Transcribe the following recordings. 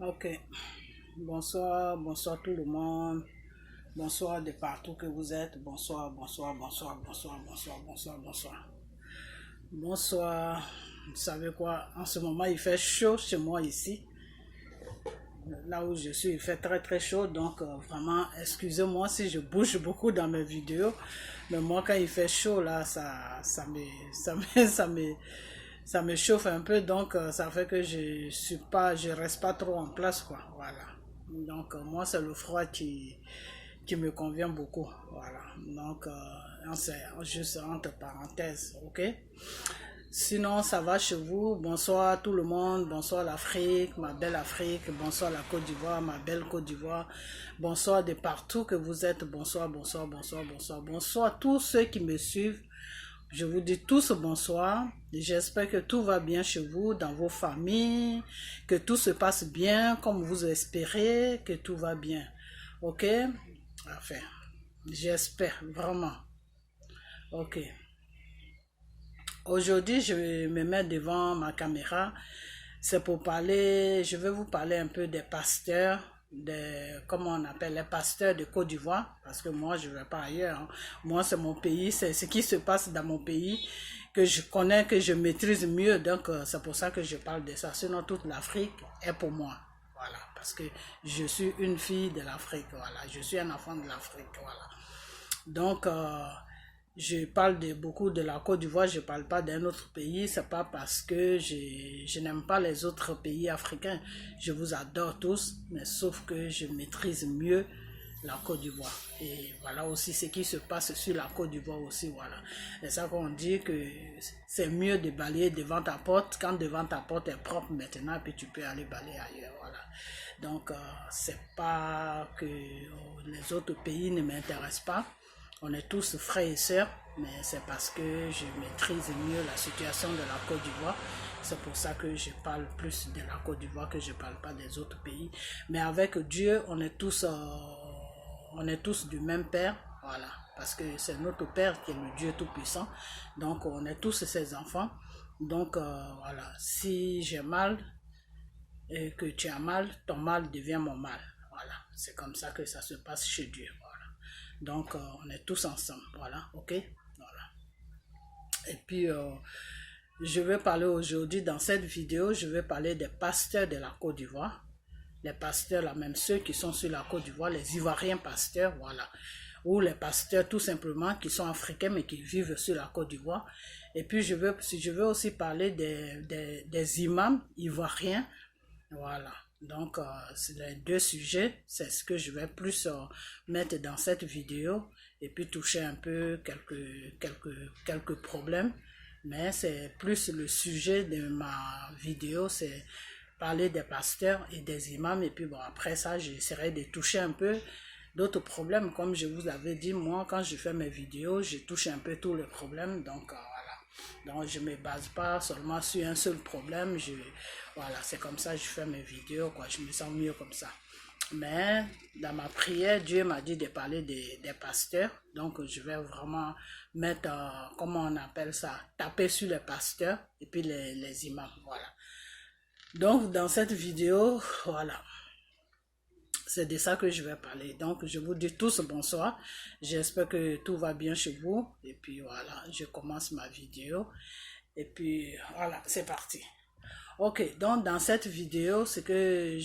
Ok, bonsoir, bonsoir tout le monde, bonsoir de partout que vous êtes, bonsoir, bonsoir, bonsoir, bonsoir, bonsoir, bonsoir, bonsoir. Bonsoir, vous savez quoi, en ce moment il fait chaud chez moi ici, là où je suis il fait très très chaud, donc vraiment excusez-moi si je bouge beaucoup dans mes vidéos, mais moi quand il fait chaud là, ça me chauffe un peu, donc ça fait que je reste pas trop en place quoi, voilà. Donc moi c'est le froid qui me convient beaucoup, voilà. Donc c'est juste entre parenthèses, ok. Sinon ça va chez vous, bonsoir tout le monde, bonsoir l'Afrique, ma belle Afrique, bonsoir la Côte d'Ivoire, ma belle Côte d'Ivoire, bonsoir de partout que vous êtes, bonsoir, bonsoir, bonsoir, bonsoir, bonsoir tous ceux qui me suivent. Je vous dis tous bonsoir. J'espère que tout va bien chez vous, dans vos familles, que tout se passe bien comme vous espérez, que tout va bien. Ok? Enfin, j'espère vraiment. Ok. Aujourd'hui, je vais me mettre devant ma caméra. C'est pour parler, je vais vous parler un peu des pasteurs, comment on appelle les pasteurs de Côte d'Ivoire, parce que moi, je ne vais pas ailleurs. Hein. Moi, c'est mon pays, c'est ce qui se passe dans mon pays que je connais, que je maîtrise mieux. Donc, c'est pour ça que je parle de ça. Sinon, toute l'Afrique est pour moi. Voilà, parce que je suis une fille de l'Afrique. Voilà, je suis un enfant de l'Afrique. Voilà. Donc, je parle beaucoup de la Côte d'Ivoire, je ne parle pas d'un autre pays, c'est pas parce que je n'aime pas les autres pays africains. Je vous adore tous, mais sauf que je maîtrise mieux la Côte d'Ivoire. Et voilà aussi ce qui se passe sur la Côte d'Ivoire aussi, voilà. C'est ça qu'on dit que c'est mieux de balayer devant ta porte quand devant ta porte est propre maintenant, puis tu peux aller balayer ailleurs, voilà. Donc, c'est pas que les autres pays ne m'intéressent pas. On est tous frères et sœurs, mais c'est parce que je maîtrise mieux la situation de la Côte d'Ivoire. C'est pour ça que je parle plus de la Côte d'Ivoire que je ne parle pas des autres pays. Mais avec Dieu, on est tous du même Père, voilà. Parce que c'est notre Père qui est le Dieu Tout-Puissant. Donc on est tous ses enfants. Donc voilà, si j'ai mal et que tu as mal, ton mal devient mon mal. Voilà, c'est comme ça que ça se passe chez Dieu. Voilà. Donc, on est tous ensemble, voilà, ok? Voilà. Et puis, je vais parler aujourd'hui, dans cette vidéo, je vais parler des pasteurs de la Côte d'Ivoire. Les pasteurs, là, même ceux qui sont sur la Côte d'Ivoire, les Ivoiriens pasteurs, voilà. Ou les pasteurs, tout simplement, qui sont africains, mais qui vivent sur la Côte d'Ivoire. Et puis, je veux aussi parler des imams ivoiriens, voilà. Donc, c'est les deux sujets, c'est ce que je vais plus mettre dans cette vidéo et puis toucher un peu quelques problèmes. Mais c'est plus le sujet de ma vidéo, c'est parler des pasteurs et des imams. Et puis bon, après ça, j'essaierai de toucher un peu d'autres problèmes. Comme je vous avais dit, moi, quand je fais mes vidéos, je touche un peu tous les problèmes. Donc, donc je ne me base pas seulement sur un seul problème. Voilà, c'est comme ça que je fais mes vidéos, quoi. Je me sens mieux comme ça. Mais dans ma prière, Dieu m'a dit de parler des pasteurs. Donc je vais vraiment mettre, comment on appelle ça, taper sur les pasteurs et puis les imams. Voilà. Donc dans cette vidéo, voilà. C'est de ça que je vais parler. Donc, je vous dis tous bonsoir. J'espère que tout va bien chez vous. Et puis, voilà, je commence ma vidéo. Et puis, voilà, c'est parti. Ok, donc dans cette vidéo, c'est que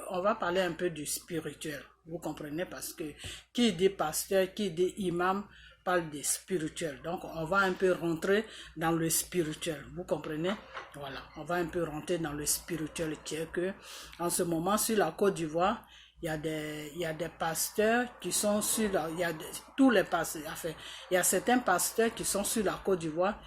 on va parler un peu du spirituel. Vous comprenez? Parce que qui dit pasteur, qui dit imam, parle des spirituels. Donc, on va un peu rentrer dans le spirituel. Vous comprenez? Voilà, on va un peu rentrer dans le spirituel qui est que, en ce moment, sur la Côte d'Ivoire, il y a des pasteurs qui sont sur tous les pasteurs, enfin, il y a certains pasteurs qui sont sur la Côte d'Ivoire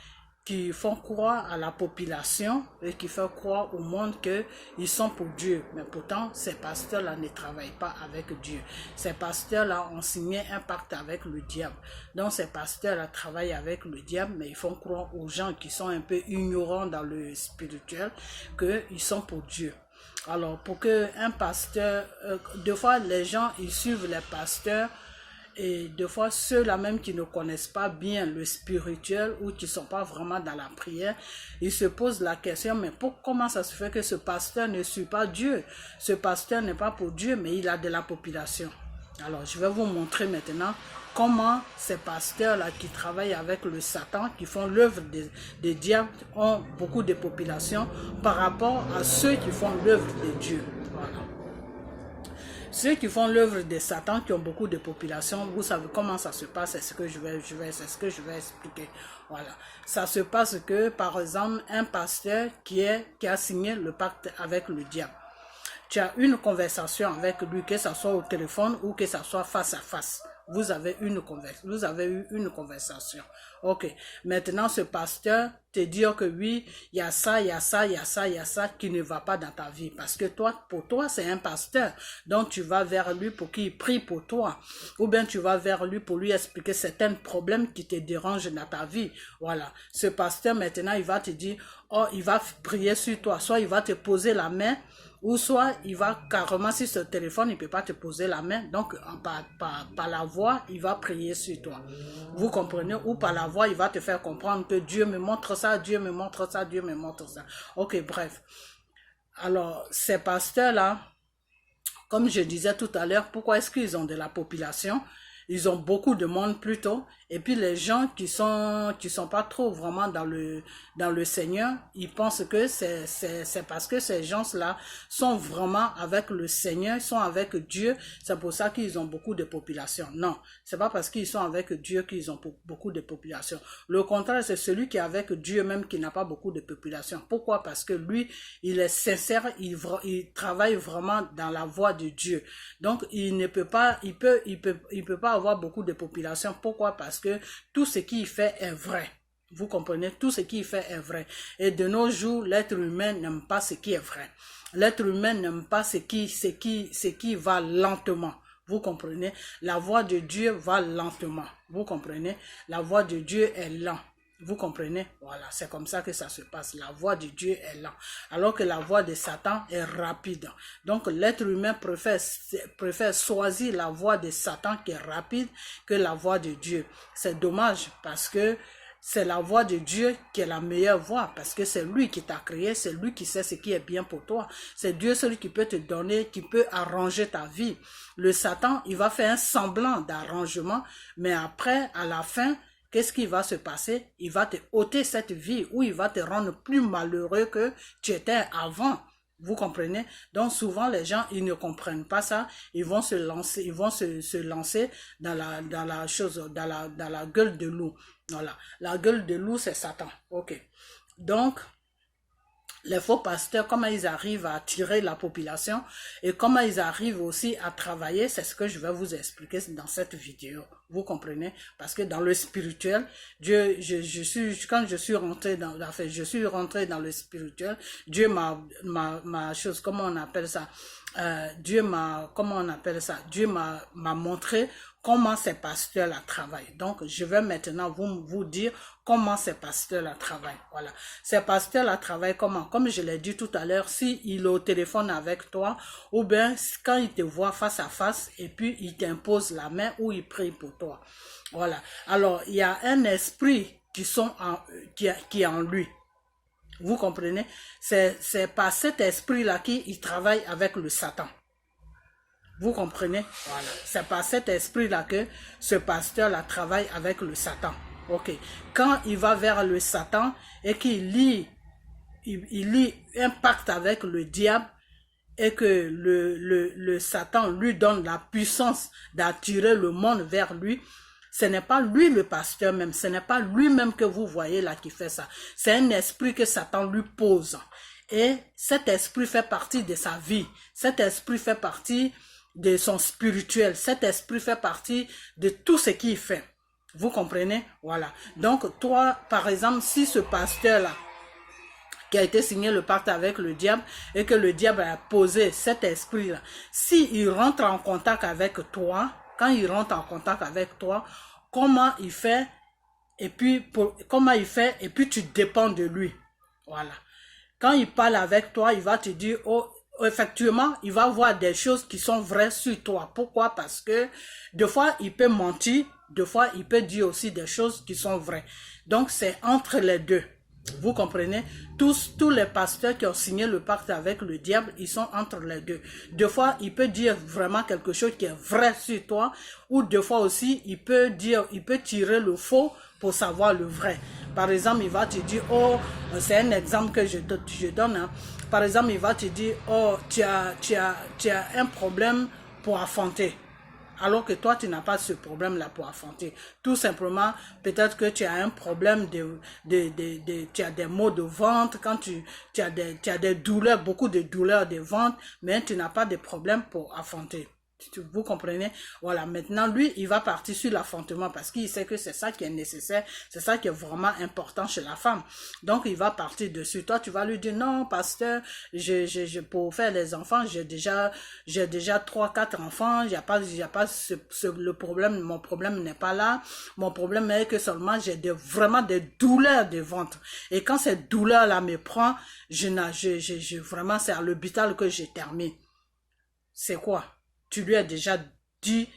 qui font croire à la population et qui font croire au monde qu'ils sont pour Dieu. Mais pourtant, ces pasteurs-là ne travaillent pas avec Dieu. Ces pasteurs-là ont signé un pacte avec le diable. Donc, ces pasteurs-là travaillent avec le diable, mais ils font croire aux gens qui sont un peu ignorants dans le spirituel qu'ils sont pour Dieu. Alors, pour qu'un pasteur, des fois, les gens, ils suivent les pasteurs Et des fois, ceux-là même qui ne connaissent pas bien le spirituel ou qui ne sont pas vraiment dans la prière, ils se posent la question, mais comment ça se fait que ce pasteur ne suit pas Dieu? Ce pasteur n'est pas pour Dieu, mais il a de la population. Alors, je vais vous montrer maintenant comment ces pasteurs-là qui travaillent avec le Satan, qui font l'œuvre des diables, ont beaucoup de population par rapport à ceux qui font l'œuvre de Dieu. Voilà. Ceux qui font l'œuvre de Satan, qui ont beaucoup de population, vous savez comment ça se passe, c'est ce que je vais expliquer. Voilà. Ça se passe que, par exemple, un pasteur qui a signé le pacte avec le diable. Tu as une conversation avec lui, que ce soit au téléphone ou que ce soit face à face. Vous avez eu une conversation. Ok. Maintenant, ce pasteur te dit que oui, il y a ça, il y a ça, il y a ça, il y a ça qui ne va pas dans ta vie. Parce que pour toi, c'est un pasteur. Donc, tu vas vers lui pour qu'il prie pour toi. Ou bien tu vas vers lui pour lui expliquer certains problèmes qui te dérangent dans ta vie. Voilà. Ce pasteur, maintenant, il va te dire, oh, il va prier sur toi. Soit il va te poser la main, ou soit il va carrément sur ce téléphone, il ne peut pas te poser la main. Donc, par la voix, il va prier sur toi. Vous comprenez? Ou par la voix, il va te faire comprendre que Dieu me montre ça, Dieu me montre ça, Dieu me montre ça. Ok, bref. Alors, ces pasteurs-là, comme je disais tout à l'heure, pourquoi est-ce qu'ils ont de la population? Ils ont beaucoup de monde plutôt. Et puis les gens qui sont pas trop vraiment dans le Seigneur, ils pensent que c'est parce que ces gens-là sont vraiment avec le Seigneur, sont avec Dieu. C'est pour ça qu'ils ont beaucoup de population. Non, c'est pas parce qu'ils sont avec Dieu qu'ils ont beaucoup de population. Le contraire, c'est celui qui est avec Dieu même qui n'a pas beaucoup de population. Pourquoi? Parce que lui, il est sincère, il travaille vraiment dans la voie de Dieu. Donc, il ne peut pas, il peut pas avoir beaucoup de population. Pourquoi? Parce que tout ce qu'il fait est vrai. Vous comprenez? Tout ce qu'il fait est vrai. Et de nos jours, l'être humain n'aime pas ce qui est vrai. L'être humain n'aime pas ce qui va lentement. Vous comprenez? La voix de Dieu va lentement. Vous comprenez? La voix de Dieu est lente. Vous comprenez? Voilà, c'est comme ça que ça se passe. La voix de Dieu est lente, alors que la voix de Satan est rapide. Donc, l'être humain préfère choisir la voix de Satan qui est rapide que la voix de Dieu. C'est dommage parce que c'est la voix de Dieu qui est la meilleure voix, parce que c'est lui qui t'a créé, c'est lui qui sait ce qui est bien pour toi. C'est Dieu celui qui peut te donner, qui peut arranger ta vie. Le Satan, il va faire un semblant d'arrangement, mais après, à la fin, qu'est-ce qui va se passer? Il va te ôter cette vie ou il va te rendre plus malheureux que tu étais avant. Vous comprenez? Donc souvent les gens, ils ne comprennent pas ça. Ils vont se lancer dans la gueule de loup. Voilà. La gueule de loup, c'est Satan. Ok. Donc, les faux pasteurs, comment ils arrivent à attirer la population et comment ils arrivent aussi à travailler, c'est ce que je vais vous expliquer dans cette vidéo. Vous comprenez? Parce que dans le spirituel, quand je suis rentré dans le spirituel, Dieu comment on appelle ça? Dieu m'a montré comment ces pasteurs-là travaillent. Donc, je vais maintenant vous dire comment ces pasteurs-là travaillent. Voilà. Ces pasteurs-là travaillent comment? Comme je l'ai dit tout à l'heure, s'il est au téléphone avec toi, ou bien quand il te voit face à face, et puis il t'impose la main ou il prie pour toi. Voilà. Alors, il y a un esprit qui est en lui. Vous comprenez? C'est par cet esprit-là qu'il travaille avec le Satan. Vous comprenez? Voilà. C'est par cet esprit-là que ce pasteur-là travaille avec le Satan. Ok. Quand il va vers le Satan et qu'il lit un pacte avec le diable et que le Satan lui donne la puissance d'attirer le monde vers lui, ce n'est pas lui le pasteur même, ce n'est pas lui-même que vous voyez là qui fait ça. C'est un esprit que Satan lui pose. Et cet esprit fait partie de sa vie. Cet esprit fait partie de son spirituel. Cet esprit fait partie de tout ce qu'il fait. Vous comprenez? Voilà. Donc, toi, par exemple, si ce pasteur-là, qui a été signé le pacte avec le diable, et que le diable a posé cet esprit-là, s'il rentre en contact avec toi, quand il rentre en contact avec toi, comment il fait, et puis tu dépends de lui. Voilà. Quand il parle avec toi, il va te dire, oh, effectivement, il va voir des choses qui sont vraies sur toi. Pourquoi? Parce que des fois, il peut mentir, des fois, il peut dire aussi des choses qui sont vraies. Donc, c'est entre les deux. Vous comprenez? Tous les pasteurs qui ont signé le pacte avec le diable, ils sont entre les deux. Des fois, il peut dire vraiment quelque chose qui est vrai sur toi, ou des fois aussi, il peut tirer le faux pour savoir le vrai. Par exemple, il va te dire, oh, c'est un exemple que je donne, hein. Par exemple, il va te dire, oh, tu as un problème pour affronter. Alors que toi, tu n'as pas ce problème-là pour affronter. Tout simplement, peut-être que tu as un problème tu as des maux de ventre, quand tu as des douleurs, beaucoup de douleurs de ventre, mais tu n'as pas de problème pour affronter. Vous comprenez? Voilà, maintenant, lui, il va partir sur l'affrontement parce qu'il sait que c'est ça qui est nécessaire, c'est ça qui est vraiment important chez la femme. Donc, il va partir dessus. Toi, tu vas lui dire, non, pasteur, pour faire les enfants, j'ai déjà 3-4 enfants, il y a pas le problème, mon problème n'est pas là. Mon problème est que seulement j'ai vraiment des douleurs de ventre. Et quand cette douleur-là me prend, vraiment, c'est à l'hôpital que je termine. C'est quoi? Tu lui as déjà dit,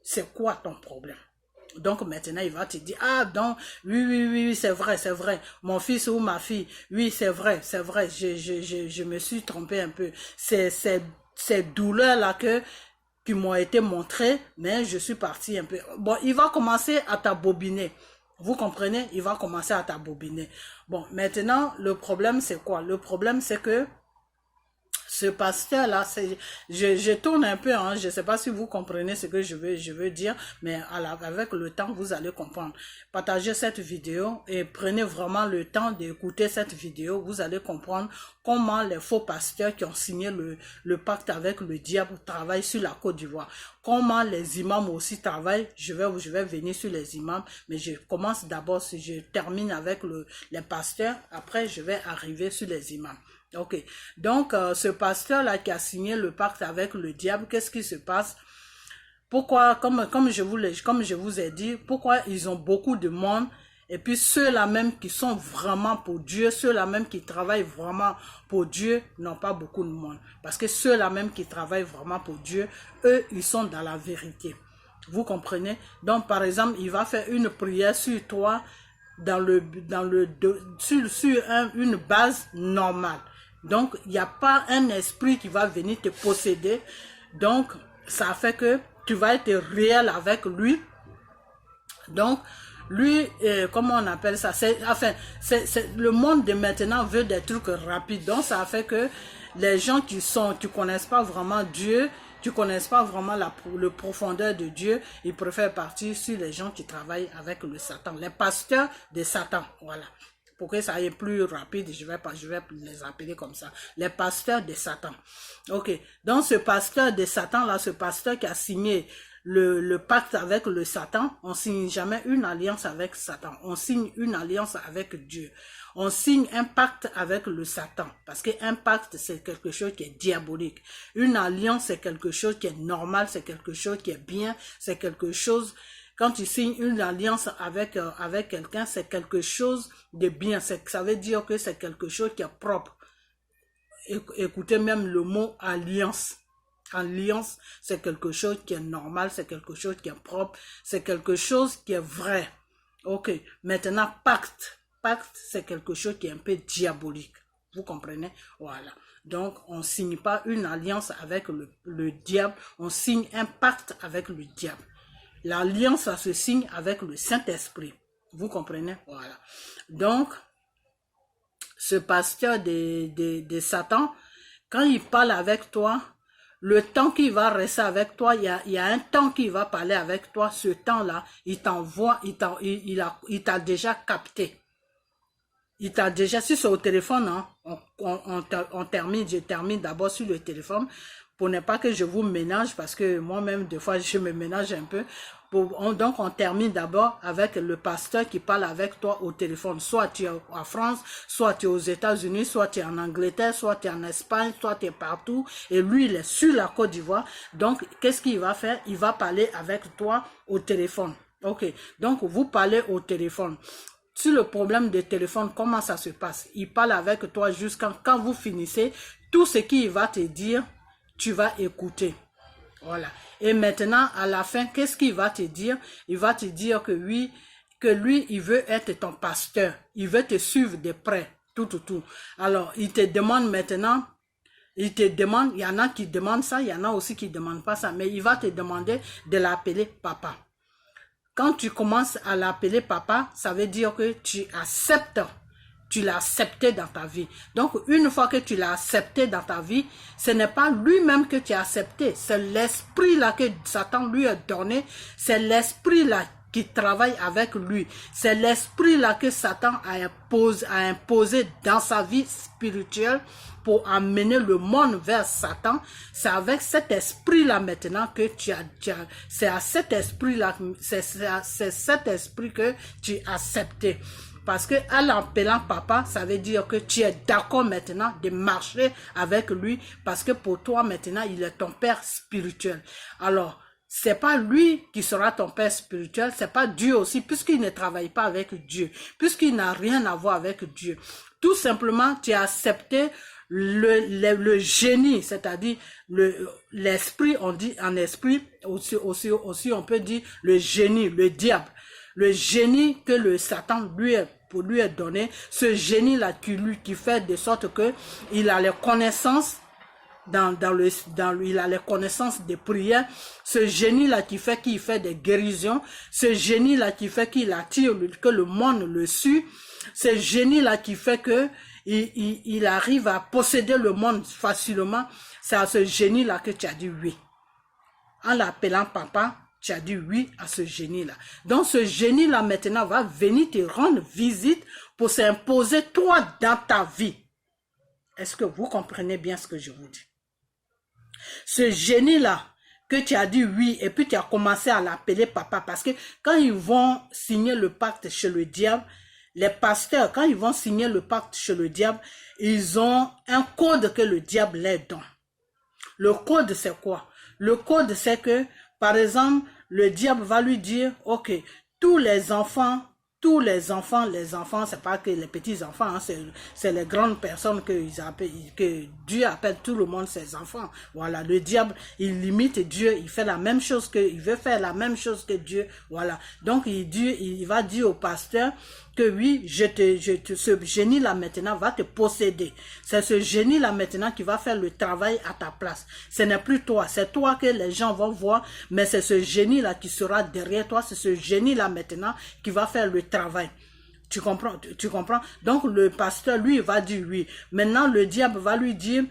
c'est quoi ton problème? Donc maintenant, il va te dire, ah donc, oui, c'est vrai, mon fils ou ma fille, oui, c'est vrai, je me suis trompé un peu. C'est ces douleurs-là qui m'ont été montrées, mais je suis parti un peu. Bon, il va commencer à t'abobiner. Vous comprenez? Il va commencer à t'abobiner. Bon, maintenant, le problème, c'est quoi? Le problème, c'est que ce pasteur-là, je tourne un peu, hein, je ne sais pas si vous comprenez ce que je veux dire, mais avec le temps, vous allez comprendre. Partagez cette vidéo et prenez vraiment le temps d'écouter cette vidéo. Vous allez comprendre comment les faux pasteurs qui ont signé le pacte avec le diable travaillent sur la Côte d'Ivoire. Comment les imams aussi travaillent. Je vais venir sur les imams, mais je commence d'abord, si je termine avec les pasteurs, après je vais arriver sur les imams. Ok, donc ce pasteur-là qui a signé le pacte avec le diable, qu'est-ce qui se passe? Pourquoi, comme je vous ai dit, pourquoi ils ont beaucoup de monde et puis ceux-là même qui sont vraiment pour Dieu, ceux-là même qui travaillent vraiment pour Dieu n'ont pas beaucoup de monde. Parce que ceux-là même qui travaillent vraiment pour Dieu, eux, ils sont dans la vérité. Vous comprenez? Donc par exemple, il va faire une prière sur toi sur une base normale. Donc, il n'y a pas un esprit qui va venir te posséder. Donc, ça fait que tu vas être réel avec lui. Donc, lui, comment on appelle ça? Le monde de maintenant veut des trucs rapides. Donc, ça fait que les gens qui connaissent pas vraiment Dieu, qui connaissent pas vraiment la profondeur de Dieu, ils préfèrent partir sur les gens qui travaillent avec le Satan. Les pasteurs de Satan, voilà. Pour que ça aille plus rapide, je vais les appeler comme ça. Les pasteurs de Satan. Ok. Donc, ce pasteur de Satan, là, ce pasteur qui a signé le pacte avec le Satan, on signe jamais une alliance avec Satan. On signe une alliance avec Dieu. On signe un pacte avec le Satan. Parce qu'un pacte, c'est quelque chose qui est diabolique. Une alliance, c'est quelque chose qui est normal, c'est quelque chose qui est bien, c'est quelque chose... Quand tu signes une alliance avec quelqu'un, c'est quelque chose de bien. Ça veut dire que c'est quelque chose qui est propre. Écoutez même le mot alliance. Alliance, c'est quelque chose qui est normal, c'est quelque chose qui est propre, c'est quelque chose qui est vrai. Ok, maintenant pacte. Pacte, c'est quelque chose qui est un peu diabolique. Vous comprenez? Voilà. Donc, on ne signe pas une alliance avec le diable, on signe un pacte avec le diable. L'alliance, ça se signe avec le Saint-Esprit. Vous comprenez? Voilà. Donc, ce pasteur de Satan, quand il parle avec toi, le temps qu'il va rester avec toi, il y a un temps qu'il va parler avec toi. Ce temps-là, il t'envoie, il t'a déjà capté. Il t'a déjà, si c'est au téléphone, hein, je termine d'abord sur le téléphone pour ne pas que je vous ménage parce que moi-même, des fois, je me ménage un peu. Donc, on termine d'abord avec le pasteur qui parle avec toi au téléphone. Soit tu es en France, soit tu es aux États-Unis, soit tu es en Angleterre, soit tu es en Espagne, soit tu es partout. Et lui, il est sur la Côte d'Ivoire. Donc, qu'est-ce qu'il va faire? Il va parler avec toi au téléphone. Ok, donc vous parlez au téléphone. Sur le problème de téléphone, comment ça se passe? Il parle avec toi jusqu'à quand vous finissez. tout ce qu'il va te dire, tu vas écouter. Voilà. Et maintenant, à la fin, qu'est-ce qu'il va te dire? Il va te dire que oui, que lui, il veut être ton pasteur. Il veut te suivre de près. Tout. Alors, il te demande maintenant, il y en a qui demandent ça, il y en a aussi qui ne demandent pas ça, mais il va te demander de l'appeler papa. Quand tu commences à l'appeler papa, ça veut dire que tu acceptes. Tu l'as accepté dans ta vie. Donc, une fois que tu l'as accepté dans ta vie, ce n'est pas lui-même que tu as accepté. C'est l'esprit-là que Satan lui a donné. C'est l'esprit-là qui travaille avec lui. C'est l'esprit-là que Satan a imposé dans sa vie spirituelle pour amener le monde vers Satan. C'est avec cet esprit-là maintenant que c'est à cet esprit-là, c'est cet esprit que tu as accepté. Parce que à l'appelant papa, ça veut dire que tu es d'accord maintenant de marcher avec lui. Parce que pour toi maintenant, il est ton père spirituel. Alors, c'est pas lui qui sera ton père spirituel, c'est pas Dieu aussi, puisqu'il ne travaille pas avec Dieu. Puisqu'il n'a rien à voir avec Dieu. Tout simplement, tu as accepté le génie, c'est-à-dire l'esprit, on dit en esprit, aussi on peut dire le génie, le diable. Le génie que le Satan lui a donné, ce génie-là qui fait de sorte que il a les connaissances il a les connaissances des prières, ce génie-là qui fait qu'il fait des guérisons, ce génie-là qui fait qu'il attire, que le monde le suit, ce génie-là qui fait que il arrive à posséder le monde facilement, c'est à ce génie-là que tu as dit oui. En l'appelant papa, tu as dit oui à ce génie-là. Donc ce génie-là maintenant va venir te rendre visite pour s'imposer toi dans ta vie. Est-ce que vous comprenez bien ce que je vous dis? Ce génie-là que tu as dit oui et puis tu as commencé à l'appeler papa parce que quand ils vont signer le pacte chez le diable, les pasteurs, quand ils vont signer le pacte chez le diable, ils ont un code que le diable leur donne. Le code c'est quoi? Le code c'est que, par exemple, le diable va lui dire, ok, tous les enfants, c'est pas que les petits-enfants, hein, c'est les grandes personnes que Dieu appelle tout le monde ses enfants. Voilà, le diable, il limite Dieu, il fait la même chose il veut faire la même chose que Dieu. Voilà, donc il va dire au pasteur que oui, ce génie-là maintenant va te posséder. C'est ce génie-là maintenant qui va faire le travail à ta place. Ce n'est plus toi, c'est toi que les gens vont voir, mais c'est ce génie-là qui sera derrière toi, c'est ce génie-là maintenant qui va faire le travail. Tu comprends? Donc le pasteur, lui, va dire oui. Maintenant, le diable va lui dire,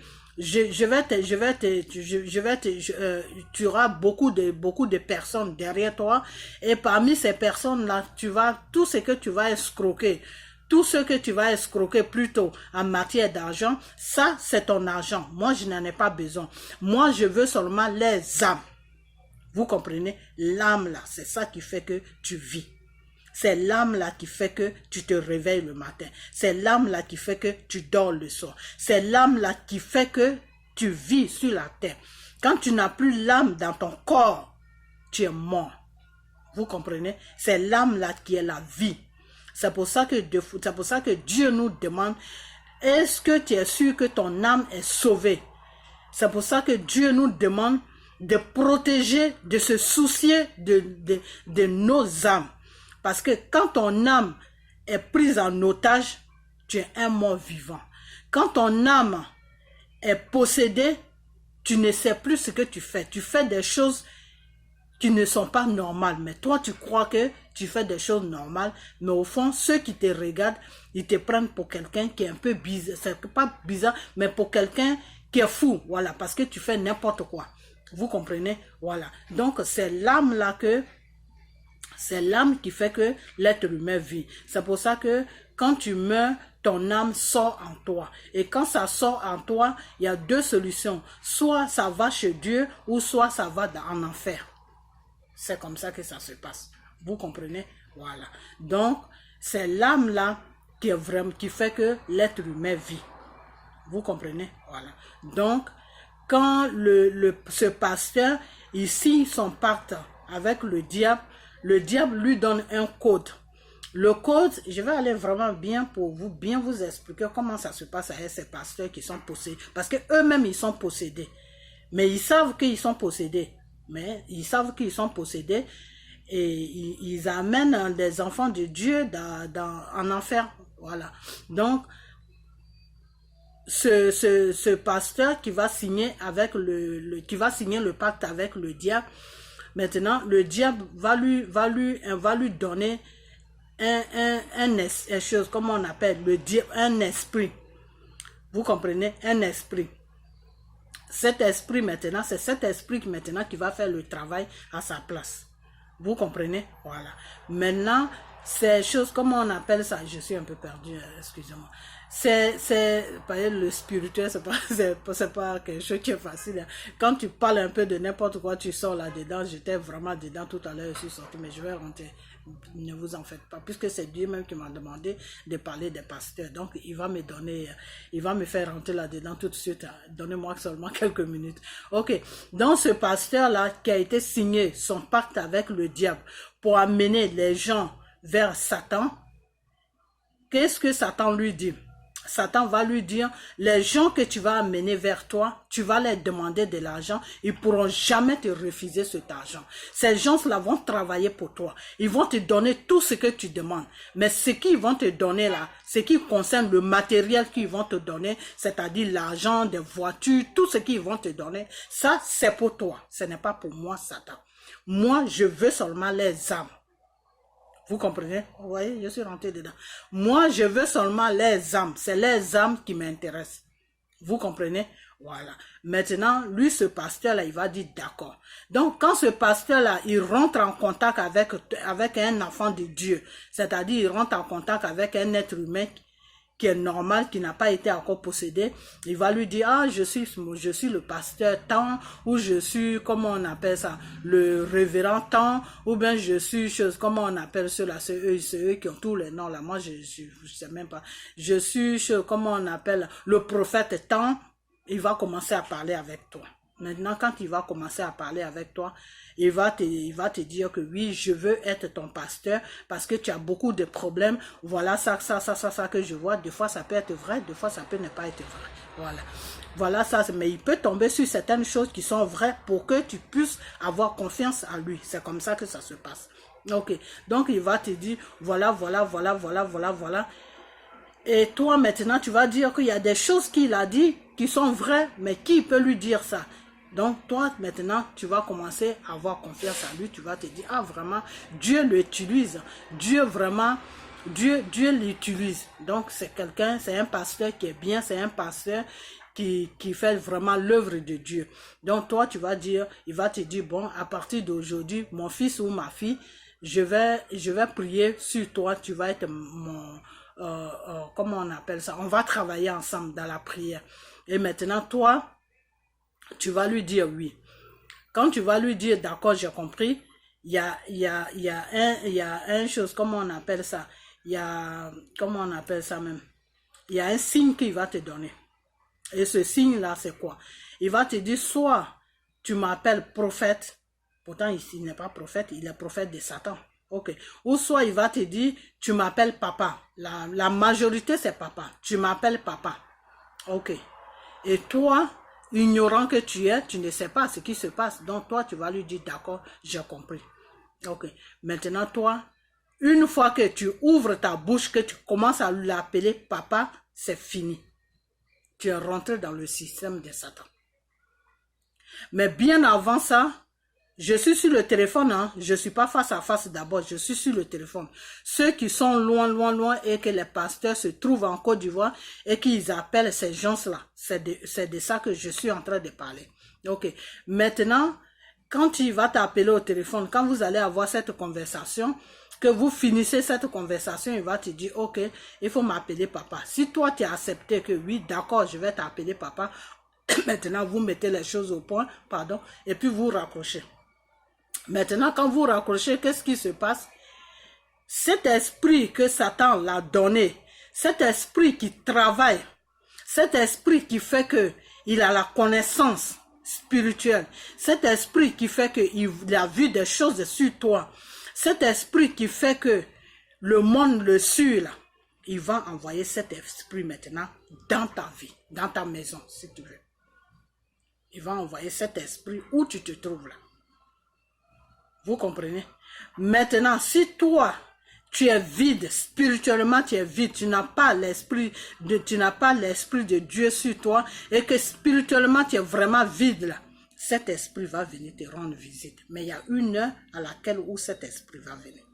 tu auras beaucoup de personnes derrière toi et parmi ces personnes-là, tout ce que tu vas escroquer plutôt en matière d'argent, ça c'est ton argent. Moi, je n'en ai pas besoin. Moi, je veux seulement les âmes. Vous comprenez? L'âme là, c'est ça qui fait que tu vis. C'est l'âme là qui fait que tu te réveilles le matin. C'est l'âme là qui fait que tu dors le soir. C'est l'âme là qui fait que tu vis sur la terre. Quand tu n'as plus l'âme dans ton corps, tu es mort. Vous comprenez? C'est l'âme là qui est la vie. C'est pour ça que Dieu nous demande, est-ce que tu es sûr que ton âme est sauvée? C'est pour ça que Dieu nous demande de protéger, de se soucier de nos âmes. Parce que quand ton âme est prise en otage, tu es un mort vivant. Quand ton âme est possédée, tu ne sais plus ce que tu fais. Tu fais des choses qui ne sont pas normales. Mais toi, tu crois que tu fais des choses normales. Mais au fond, ceux qui te regardent, ils te prennent pour quelqu'un qui est un peu bizarre. C'est pas bizarre, mais pour quelqu'un qui est fou. Voilà, parce que tu fais n'importe quoi. Vous comprenez? Voilà. Donc, c'est l'âme là c'est l'âme qui fait que l'être humain vit. C'est pour ça que quand tu meurs, ton âme sort en toi. Et quand ça sort en toi, il y a deux solutions. Soit ça va chez Dieu, ou soit ça va en enfer. C'est comme ça que ça se passe. Vous comprenez? Voilà. Donc, c'est l'âme là qui fait que l'être humain vit. Vous comprenez? Voilà. Donc, quand ce pasteur, il signe son pacte avec le diable lui donne un code. Le code, je vais aller vraiment bien pour vous, bien vous expliquer comment ça se passe avec ces pasteurs qui sont possédés. Parce que eux-mêmes, ils sont possédés. Mais ils savent qu'ils sont possédés. Et ils amènent des enfants de Dieu en enfer. Voilà. Donc, ce pasteur qui va signer avec qui va signer le pacte avec le diable, maintenant, le diable va lui donner une chose, comment on appelle le diable, un esprit. Vous comprenez? Un esprit. Cet esprit maintenant, c'est cet esprit maintenant qui va faire le travail à sa place. Vous comprenez? Voilà. Maintenant, ces choses, comment on appelle ça? Je suis un peu perdu, excusez-moi. C'est le spirituel, c'est pas quelque chose qui est facile. Quand tu parles un peu de n'importe quoi, tu sors là-dedans. J'étais vraiment dedans tout à l'heure, je suis sorti, mais je vais rentrer. Ne vous en faites pas, puisque c'est Dieu même qui m'a demandé de parler des pasteurs. Donc, il va me faire rentrer là-dedans tout de suite. Donnez-moi seulement quelques minutes. Ok. Donc, ce pasteur-là qui a été signé son pacte avec le diable pour amener les gens vers Satan, qu'est-ce que Satan lui dit? Satan va lui dire, les gens que tu vas amener vers toi, tu vas leur demander de l'argent, ils ne pourront jamais te refuser cet argent. Ces gens-là vont travailler pour toi. Ils vont te donner tout ce que tu demandes. Mais ce qu'ils vont te donner là, ce qui concerne le matériel qu'ils vont te donner, c'est-à-dire l'argent, des voitures, tout ce qu'ils vont te donner, ça c'est pour toi. Ce n'est pas pour moi, Satan. Moi, je veux seulement les âmes. Vous comprenez? Vous voyez, je suis rentré dedans. Moi, je veux seulement les âmes. C'est les âmes qui m'intéressent. Vous comprenez? Voilà. Maintenant, lui, ce pasteur-là, il va dire d'accord. Donc, quand ce pasteur-là, il rentre en contact avec un enfant de Dieu, c'est-à-dire, il rentre en contact avec un être humain qui est normal, qui n'a pas été encore possédé, il va lui dire, ah, je suis le pasteur tant, ou je suis, comment on appelle ça, le révérend tant, ou bien je suis, comment on appelle ceux-là, c'est eux qui ont tous les noms là, moi je sais même pas, je suis, comment on appelle, le prophète tant, il va commencer à parler avec toi. Maintenant, quand il va commencer à parler avec toi, il va te dire que oui, je veux être ton pasteur parce que tu as beaucoup de problèmes. Voilà ça que je vois. Des fois, ça peut être vrai, des fois, ça peut ne pas être vrai. Voilà. Voilà ça. Mais il peut tomber sur certaines choses qui sont vraies pour que tu puisses avoir confiance en lui. C'est comme ça que ça se passe. Ok. Donc, il va te dire, voilà. Et toi, maintenant, tu vas dire qu'il y a des choses qu'il a dit qui sont vraies, mais qui peut lui dire ça? Donc, toi, maintenant, tu vas commencer à avoir confiance en lui. Tu vas te dire, ah, vraiment, Dieu l'utilise. Dieu l'utilise. Donc, c'est quelqu'un, c'est un pasteur qui est bien, c'est un pasteur qui fait vraiment l'œuvre de Dieu. Donc, toi, tu vas dire, il va te dire, bon, à partir d'aujourd'hui, mon fils ou ma fille, je vais prier sur toi. Tu vas être mon... comment on appelle ça? On va travailler ensemble dans la prière. Et maintenant, toi, tu vas lui dire oui. Quand tu vas lui dire d'accord, j'ai compris, il y a une chose, comment on appelle ça? Comment on appelle ça même? Il y a un signe qu'il va te donner. Et ce signe-là, c'est quoi? Il va te dire, soit tu m'appelles prophète, pourtant ici, il n'est pas prophète, il est prophète de Satan. Ok. Ou soit il va te dire, tu m'appelles papa. La majorité, c'est papa. Tu m'appelles papa. Ok. Et toi, ignorant que tu es, tu ne sais pas ce qui se passe. Donc toi, tu vas lui dire, d'accord, j'ai compris. Ok. Maintenant, toi, une fois que tu ouvres ta bouche, que tu commences à l'appeler papa, c'est fini. Tu es rentré dans le système de Satan. Mais bien avant ça, je suis sur le téléphone, hein. Je ne suis pas face à face d'abord, je suis sur le téléphone. Ceux qui sont loin et que les pasteurs se trouvent en Côte d'Ivoire et qu'ils appellent ces gens-là, c'est de ça que je suis en train de parler. Ok. Maintenant, quand il va t'appeler au téléphone, quand vous allez avoir cette conversation, que vous finissez cette conversation, il va te dire, ok, il faut m'appeler papa. Si toi, tu as accepté que oui, d'accord, je vais t'appeler papa, maintenant, vous mettez les choses au point, pardon, et puis vous raccrochez. Maintenant, quand vous raccrochez, qu'est-ce qui se passe? Cet esprit que Satan l'a donné, cet esprit qui travaille, cet esprit qui fait que il a la connaissance spirituelle, cet esprit qui fait qu'il a vu des choses sur toi, cet esprit qui fait que le monde, le sur, là, il va envoyer cet esprit maintenant dans ta vie, dans ta maison, si tu veux. Il va envoyer cet esprit où tu te trouves là. Vous comprenez? Maintenant, si toi, tu es vide, spirituellement tu es vide, tu n'as pas l'esprit de Dieu sur toi et que spirituellement tu es vraiment vide là, cet esprit va venir te rendre visite. Mais il y a une heure à laquelle où cet esprit va venir.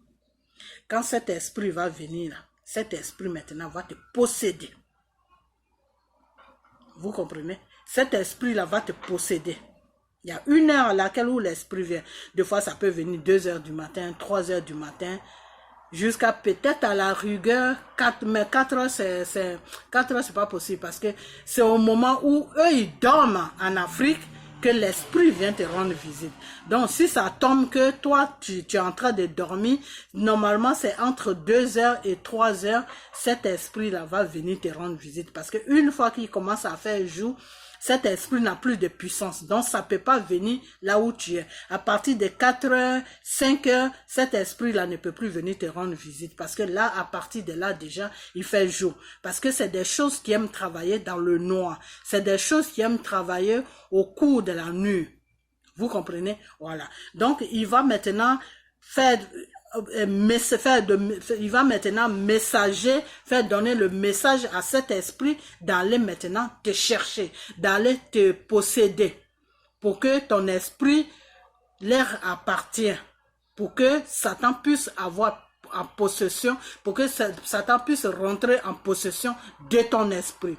Quand cet esprit va venir là, cet esprit maintenant va te posséder. Vous comprenez? Cet esprit là va te posséder. Il y a une heure à laquelle où l'esprit vient. Des fois ça peut venir 2 heures du matin, 3 heures du matin, jusqu'à peut-être à la rigueur 4, mais 4 heures c'est pas possible parce que c'est au moment où eux ils dorment en Afrique que l'esprit vient te rendre visite. Donc si ça tombe que toi tu es en train de dormir, normalement c'est entre 2 heures et 3 heures, cet esprit là va venir te rendre visite parce que une fois qu'il commence à faire jour, cet esprit n'a plus de puissance, donc ça ne peut pas venir là où tu es. À partir de 4 heures, 5 heures, cet esprit-là ne peut plus venir te rendre visite. Parce que là, à partir de là, déjà, il fait jour. Parce que c'est des choses qui aiment travailler dans le noir. C'est des choses qui aiment travailler au cours de la nuit. Vous comprenez? Voilà. Donc, il va maintenant il va maintenant messager, faire donner le message à cet esprit d'aller maintenant te chercher, d'aller te posséder, pour que ton esprit leur appartient, pour que Satan puisse avoir en possession, pour que Satan puisse rentrer en possession de ton esprit.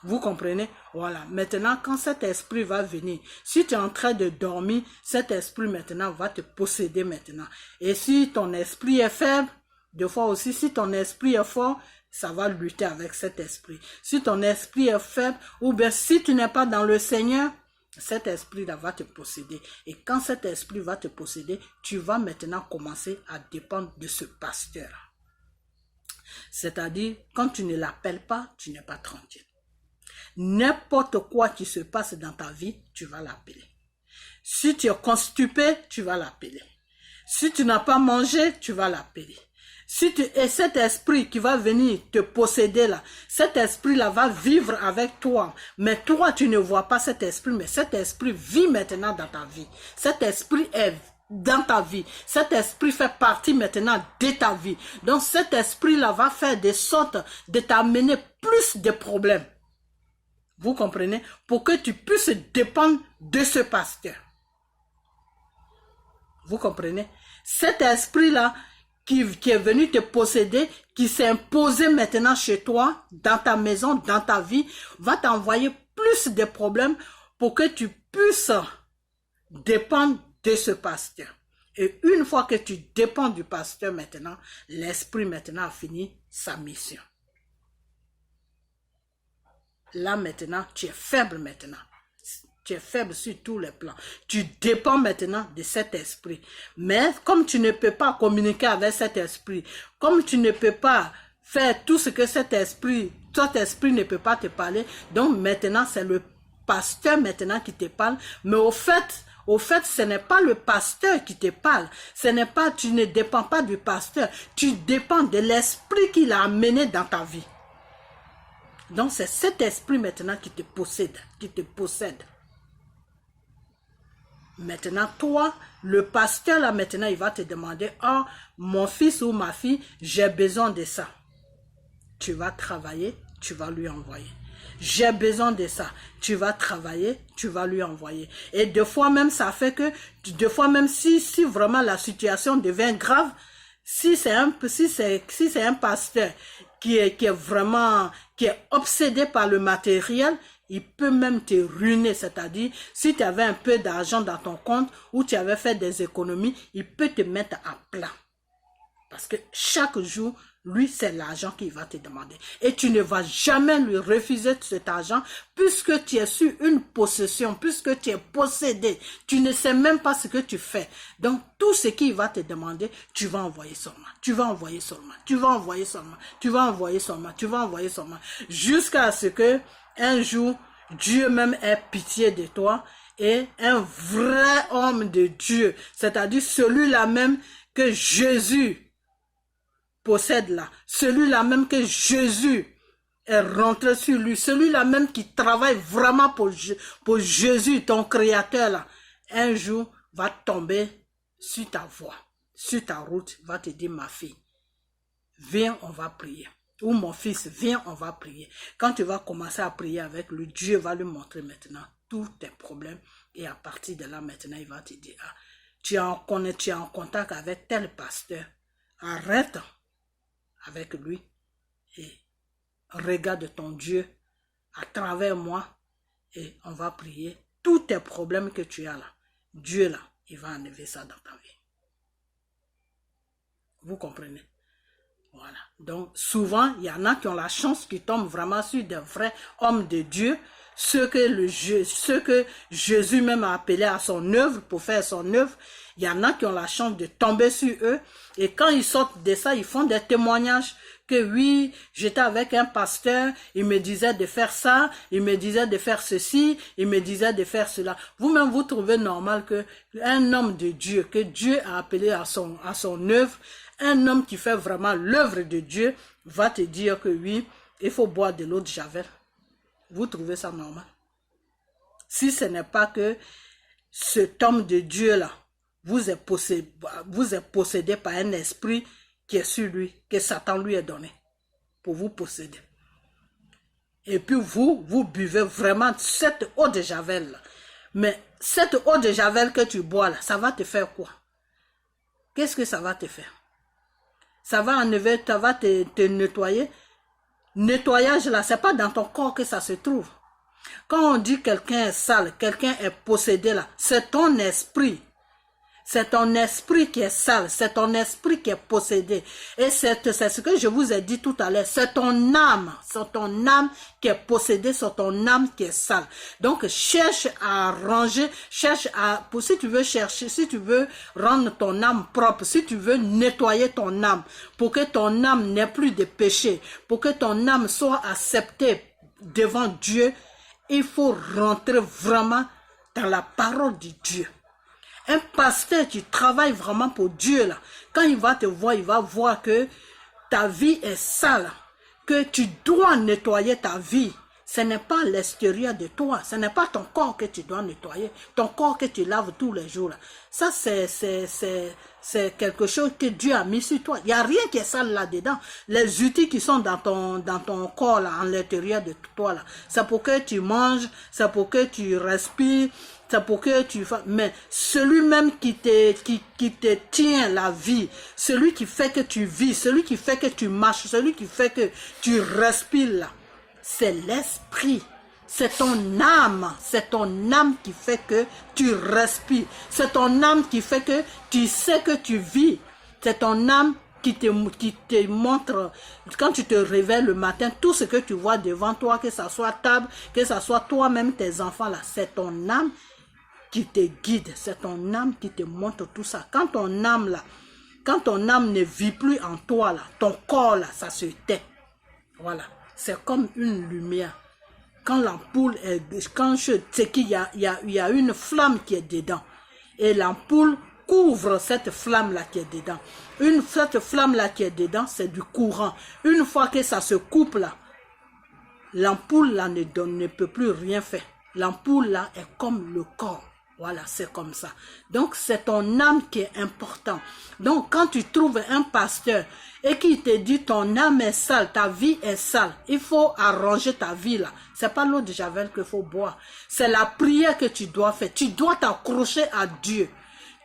Vous comprenez? Voilà. Maintenant, quand cet esprit va venir, si tu es en train de dormir, cet esprit maintenant va te posséder maintenant. Et si ton esprit est faible, des fois aussi, si ton esprit est fort, ça va lutter avec cet esprit. Si ton esprit est faible, ou bien si tu n'es pas dans le Seigneur, cet esprit-là va te posséder. Et quand cet esprit va te posséder, tu vas maintenant commencer à dépendre de ce pasteur. C'est-à-dire, quand tu ne l'appelles pas, tu n'es pas tranquille. N'importe quoi qui se passe dans ta vie, tu vas l'appeler. Si tu es constipé, tu vas l'appeler. Si tu n'as pas mangé, tu vas l'appeler. Et cet esprit qui va venir te posséder là, cet esprit-là va vivre avec toi. Mais toi, tu ne vois pas cet esprit, mais cet esprit vit maintenant dans ta vie. Cet esprit est dans ta vie. Cet esprit fait partie maintenant de ta vie. Donc cet esprit-là va faire de sorte de t'amener plus de problèmes. Vous comprenez? Pour que tu puisses dépendre de ce pasteur. Vous comprenez? Cet esprit-là qui est venu te posséder, qui s'est imposé maintenant chez toi, dans ta maison, dans ta vie, va t'envoyer plus de problèmes pour que tu puisses dépendre de ce pasteur. Et une fois que tu dépends du pasteur maintenant, l'esprit maintenant a fini sa mission. Là maintenant, tu es faible maintenant. Tu es faible sur tous les plans. Tu dépends maintenant de cet esprit. Mais comme tu ne peux pas communiquer avec cet esprit, comme tu ne peux pas faire tout ce que cet esprit ne peut pas te parler, donc maintenant c'est le pasteur maintenant qui te parle. Mais au fait, ce n'est pas le pasteur qui te parle. Tu ne dépends pas du pasteur. Tu dépends de l'esprit qu'il a amené dans ta vie. Donc c'est cet esprit maintenant qui te possède, Maintenant, toi, le pasteur là maintenant, il va te demander, oh, mon fils ou ma fille, j'ai besoin de ça. Tu vas travailler, tu vas lui envoyer. J'ai besoin de ça. Tu vas travailler, tu vas lui envoyer. Et des fois même, ça fait que, des fois même, si vraiment la situation devient grave, si c'est un pasteur qui est obsédé par le matériel, il peut même te ruiner. C'est-à-dire, si tu avais un peu d'argent dans ton compte ou tu avais fait des économies, il peut te mettre à plat. Parce que chaque jour, lui, c'est l'argent qu'il va te demander. Et tu ne vas jamais lui refuser cet argent puisque tu es sur une possession, puisque tu es possédé. Tu ne sais même pas ce que tu fais. Donc, tout ce qu'il va te demander, tu vas envoyer seulement. Tu vas envoyer seulement. Tu vas envoyer seulement. Tu vas envoyer seulement. Tu vas envoyer seulement. Jusqu'à ce que un jour, Dieu même ait pitié de toi et un vrai homme de Dieu, c'est-à-dire celui-là même que Jésus possède là, celui-là même que Jésus est rentré sur lui, celui-là même qui travaille vraiment pour Jésus, ton créateur là, un jour va tomber sur ta voie, sur ta route, va te dire ma fille, viens on va prier. Ou mon fils, viens on va prier. Quand tu vas commencer à prier avec lui, Dieu va lui montrer maintenant tous tes problèmes et à partir de là maintenant il va te dire, ah, tu es en contact avec tel pasteur, arrête avec lui et regarde ton Dieu à travers moi et on va prier. Tous tes problèmes que tu as là, Dieu là, il va enlever ça dans ta vie. Vous comprenez? Voilà. Donc souvent, il y en a qui ont la chance qui tombent vraiment sur des vrais hommes de Dieu, ceux que Jésus même a appelé à son œuvre, pour faire son œuvre. Il y en a qui ont la chance de tomber sur eux et quand ils sortent de ça, ils font des témoignages que oui, j'étais avec un pasteur, il me disait de faire ça, il me disait de faire ceci, il me disait de faire cela. Vous-même, vous trouvez normal que un homme de Dieu, que Dieu a appelé à son œuvre, un homme qui fait vraiment l'œuvre de Dieu, va te dire que oui, il faut boire de l'eau de Javel. Vous trouvez ça normal? Si ce n'est pas que cet homme de Dieu-là vous est possédé par un esprit qui est sur lui, que Satan lui a donné pour vous posséder. Et puis vous buvez vraiment cette eau de Javel là. Mais cette eau de Javel que tu bois là, ça va te faire quoi? Qu'est-ce que ça va te faire? Ça va enlever, ça va te nettoyer. Nettoyage là, c'est pas dans ton corps que ça se trouve. Quand on dit quelqu'un est sale, quelqu'un est possédé là, c'est ton esprit. C'est ton esprit qui est sale, c'est ton esprit qui est possédé. Et c'est ce que je vous ai dit tout à l'heure, c'est ton âme qui est possédée, c'est ton âme qui est sale. Donc cherche à ranger, si tu veux rendre ton âme propre, si tu veux nettoyer ton âme, pour que ton âme n'ait plus de péché, pour que ton âme soit acceptée devant Dieu, il faut rentrer vraiment dans la parole de Dieu. Un pasteur qui travaille vraiment pour Dieu, là, quand il va te voir, il va voir que ta vie est sale, que tu dois nettoyer ta vie. Ce n'est pas l'extérieur de toi, ce n'est pas ton corps que tu dois nettoyer, ton corps que tu laves tous les jours. Là. Ça, c'est quelque chose que Dieu a mis sur toi. Il n'y a rien qui est sale là-dedans. Les outils qui sont dans ton corps, là, en l'intérieur de toi, là, c'est pour que tu manges, c'est pour que tu respires, c'est pour que tu fasses. Mais celui même qui te tient la vie, celui qui fait que tu vis, celui qui fait que tu marches, celui qui fait que tu respires là, c'est l'esprit. C'est ton âme qui fait que tu respires. C'est ton âme qui fait que tu sais que tu vis. C'est ton âme qui te montre, quand tu te réveilles le matin, tout ce que tu vois devant toi, que ça soit table, que ça soit toi-même, tes enfants là, c'est ton âme qui te guide, c'est ton âme qui te montre tout ça. Quand ton âme ne vit plus en toi là, ton corps là, ça se tait. Voilà, c'est comme une lumière. Quand l'ampoule est, quand je sais qu'il y a une flamme qui est dedans, et l'ampoule couvre cette flamme là qui est dedans. Cette flamme là qui est dedans, c'est du courant. Une fois que ça se coupe là, l'ampoule là ne peut plus rien faire. L'ampoule là est comme le corps. Voilà, c'est comme ça. Donc, c'est ton âme qui est important. Donc, quand tu trouves un pasteur et qui te dit ton âme est sale, ta vie est sale, il faut arranger ta vie là. C'est pas l'eau de Javel qu'il faut boire. C'est la prière que tu dois faire. Tu dois t'accrocher à Dieu.